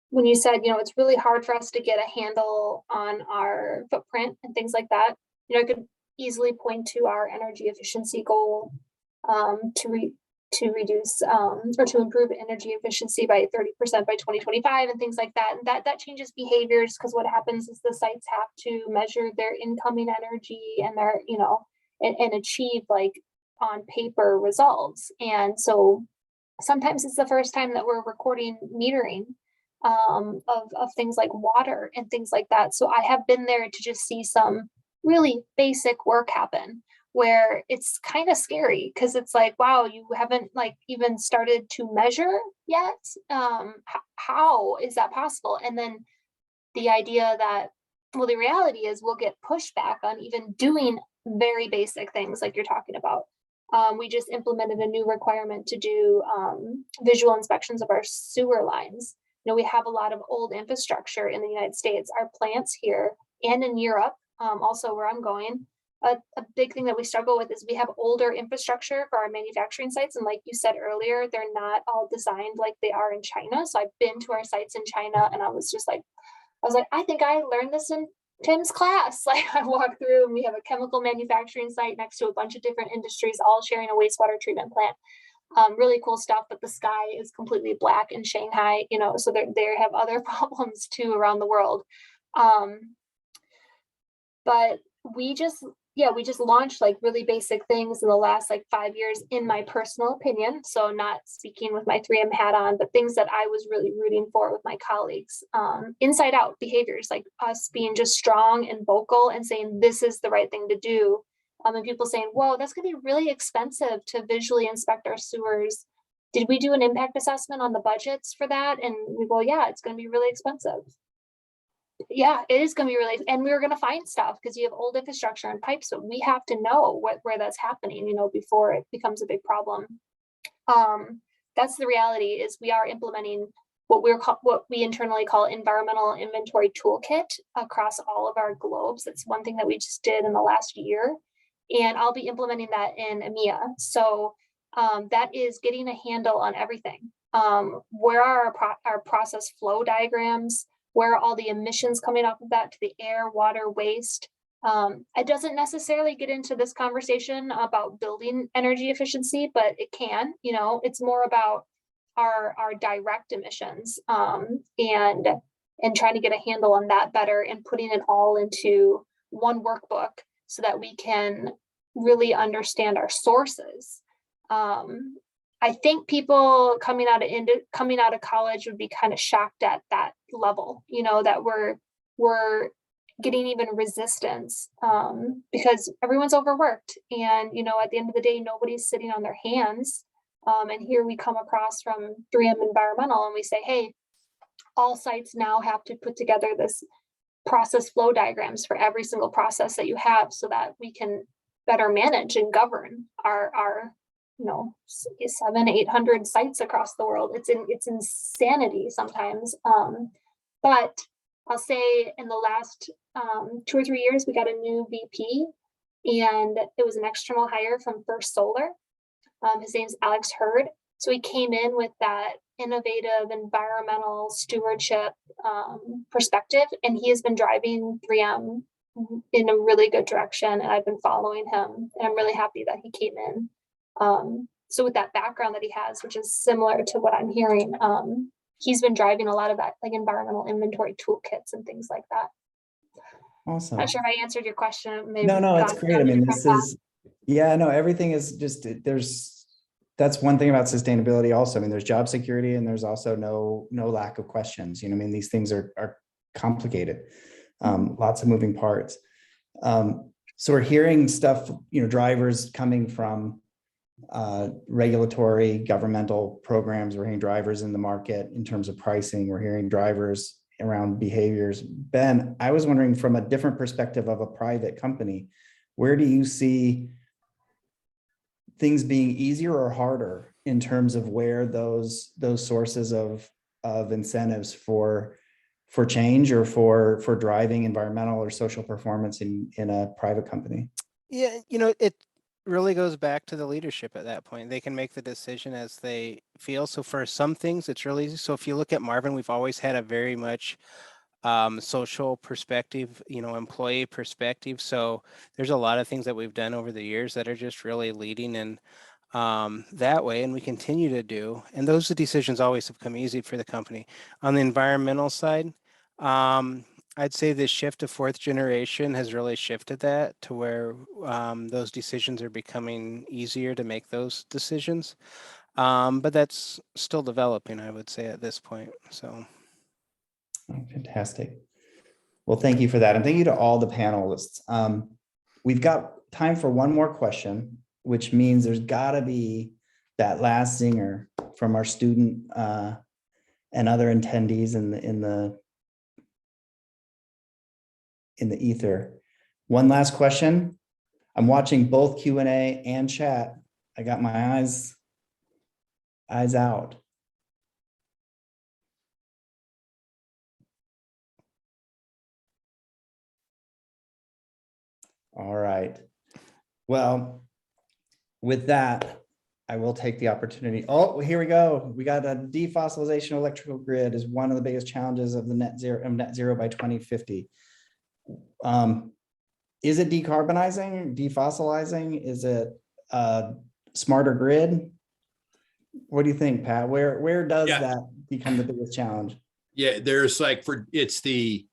when you said, it's really hard for us to get a handle on our footprint and things like that. I could easily point to our energy efficiency goal to reduce or to improve energy efficiency by 30% by 2025 and things like that. And that changes behaviors, because what happens is the sites have to measure their incoming energy and their, and achieve like on paper results. And so sometimes it's the first time that we're recording metering of things like water and things like that. So I have been there to just see some really basic work happen, where it's kind of scary, because it's like, wow, you haven't like even started to measure yet. How is that possible? And then the idea that, well, the reality is we'll get pushback on even doing very basic things like you're talking about. we just implemented a new requirement to do visual inspections of our sewer lines. We have a lot of old infrastructure in the United States. Our plants here and in Europe, also where I'm going, a big thing that we struggle with is we have older infrastructure for our manufacturing sites. And like you said earlier, they're not all designed like they are in China. So I've been to our sites in China and I was like, I think I learned this in Tim's class. Like I walked through and we have a chemical manufacturing site next to a bunch of different industries, all sharing a wastewater treatment plant. Really cool stuff, but the sky is completely black in Shanghai, so they have other problems too around the world. But we just launched like really basic things in the last like 5 years, in my personal opinion. So not speaking with my 3M hat on, but things that I was really rooting for with my colleagues. Inside out behaviors, like us being just strong and vocal and saying this is the right thing to do. And people saying, whoa, that's going to be really expensive to visually inspect our sewers. Did we do an impact assessment on the budgets for that? And we go, yeah, it's going to be really expensive. Yeah, it is going to be really, and we're going to find stuff because you have old infrastructure and pipes, so we have to know where that's happening, before it becomes a big problem. That's the reality. Is we are implementing what we internally call environmental inventory toolkit across all of our globes. That's one thing that we just did in the last year, and I'll be implementing that in EMEA. So that is getting a handle on everything. Where are our process flow diagrams? Where are all the emissions coming off of that to the air, water, waste? It doesn't necessarily get into this conversation about building energy efficiency, but it can. It's more about our direct emissions and trying to get a handle on that better and putting it all into one workbook so that we can really understand our sources. I think people coming out of college would be kind of shocked at that level, that we're getting even resistance because everyone's overworked, and at the end of the day, nobody's sitting on their hands. And here we come across from 3M Environmental, and we say, hey, all sites now have to put together this process flow diagrams for every single process that you have, so that we can better manage and govern our 700-800 sites across the world. It's insanity sometimes. But I'll say in the last 2 or 3 years, we got a new VP, and it was an external hire from First Solar. His name's Alex Hurd. So he came in with that innovative environmental stewardship perspective, and he has been driving 3M in a really good direction, and I've been following him, and I'm really happy that he came in. So with that background that he has, which is similar to what I'm hearing, he's been driving a lot of that, like environmental inventory toolkits and things like that. Awesome. Not sure if I answered your question. Maybe No, it's great. I mean, everything is just, that's one thing about sustainability also. I mean, there's job security, and there's also no lack of questions. These things are complicated, lots of moving parts. So we're hearing stuff, drivers coming from regulatory governmental programs. We're hearing drivers in the market in terms of pricing. We're hearing drivers around behaviors. Ben, I was wondering, from a different perspective of a private company, where do you see things being easier or harder in terms of where those sources of incentives for change or for driving environmental or social performance in a private company? Yeah, it really goes back to the leadership at that point. They can make the decision as they feel. So for some things, it's really easy. So if you look at Marvin, we've always had a very much social perspective, employee perspective. So there's a lot of things that we've done over the years that are just really leading in that way, and we continue to do. And those decisions always have come easy for the company. On the environmental side, I'd say the shift to 4th generation has really shifted that to where those decisions are becoming easier to make those decisions. But that's still developing, I would say, at this point. So. Oh, fantastic. Well, thank you for that. And thank you to all the panelists. We've got time for one more question, which means there's got to be that last zinger from our student and other attendees in the ether. One last question. I'm watching both Q&A and chat. I got my eyes out. All right. Well, with that, I will take the opportunity. Oh, here we go. We got a defossilization electrical grid is one of the biggest challenges of the net zero by 2050. Is it decarbonizing, defossilizing? Is it a smarter grid? What do you think, Pat? Where does that become the biggest challenge? Yeah, there's like it's the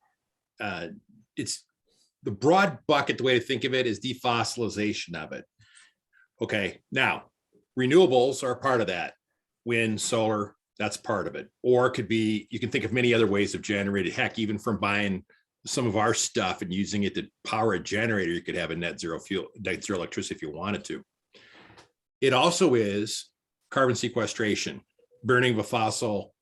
broad bucket. The way to think of it is defossilization of it. Okay, now renewables are part of that. Wind, solar, that's part of it. Or it could be, you can think of many other ways of generating. Heck, even from buying some of our stuff and using it to power a generator, you could have a net zero electricity if you wanted to. It also is carbon sequestration, burning of a fossil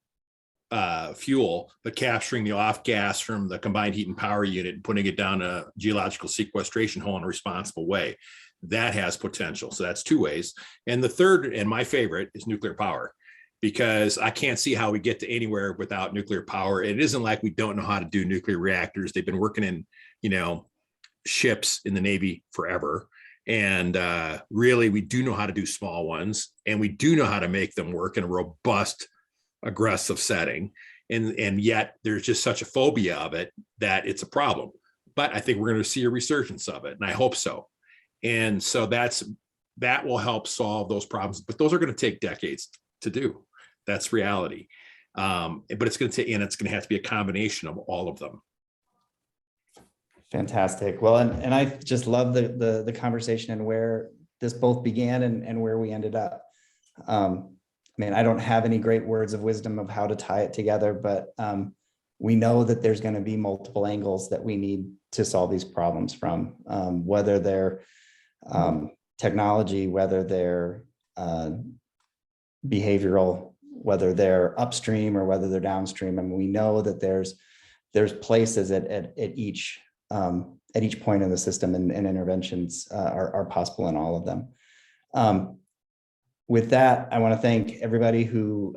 fuel, but capturing the off gas from the combined heat and power unit and putting it down a geological sequestration hole in a responsible way. That has potential. So that's two ways. And the third, and my favorite, is nuclear power, because I can't see how we get to anywhere without nuclear power. It isn't like we don't know how to do nuclear reactors. They've been working in, ships in the Navy forever. And really, we do know how to do small ones, and we do know how to make them work in a robust, aggressive setting. And yet there's just such a phobia of it that it's a problem. But I think we're going to see a resurgence of it, and I hope so. And so that will help solve those problems, but those are going to take decades to do. That's reality. But it's going to take, and it's going to have to be a combination of all of them. Fantastic. Well, and I just love the conversation and where this both began and where we ended up. I mean, I don't have any great words of wisdom of how to tie it together, but we know that there's going to be multiple angles that we need to solve these problems from, whether they're technology, whether they're behavioral, whether they're upstream or whether they're downstream. And we know that there's places at each point in the system, and interventions are possible in all of them. With that, I want to thank everybody who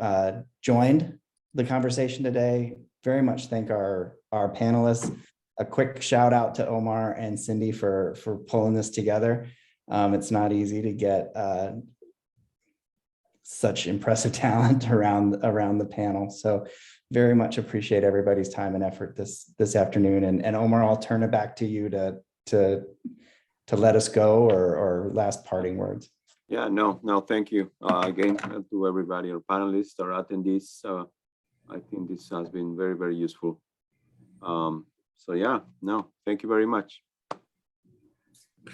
joined the conversation today. Very much thank our panelists. A quick shout out to Omar and Cindy for pulling this together. It's not easy to get such impressive talent around the panel. So very much appreciate everybody's time and effort this afternoon. And Omar, I'll turn it back to you to let us go, or last parting words. Yeah, no, thank you again to everybody, our panelists, our attendees. I think this has been very, very useful. So yeah, no, thank you very much.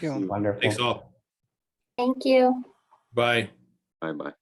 Wonderful. Thanks all. Thank you. Bye. Bye-bye.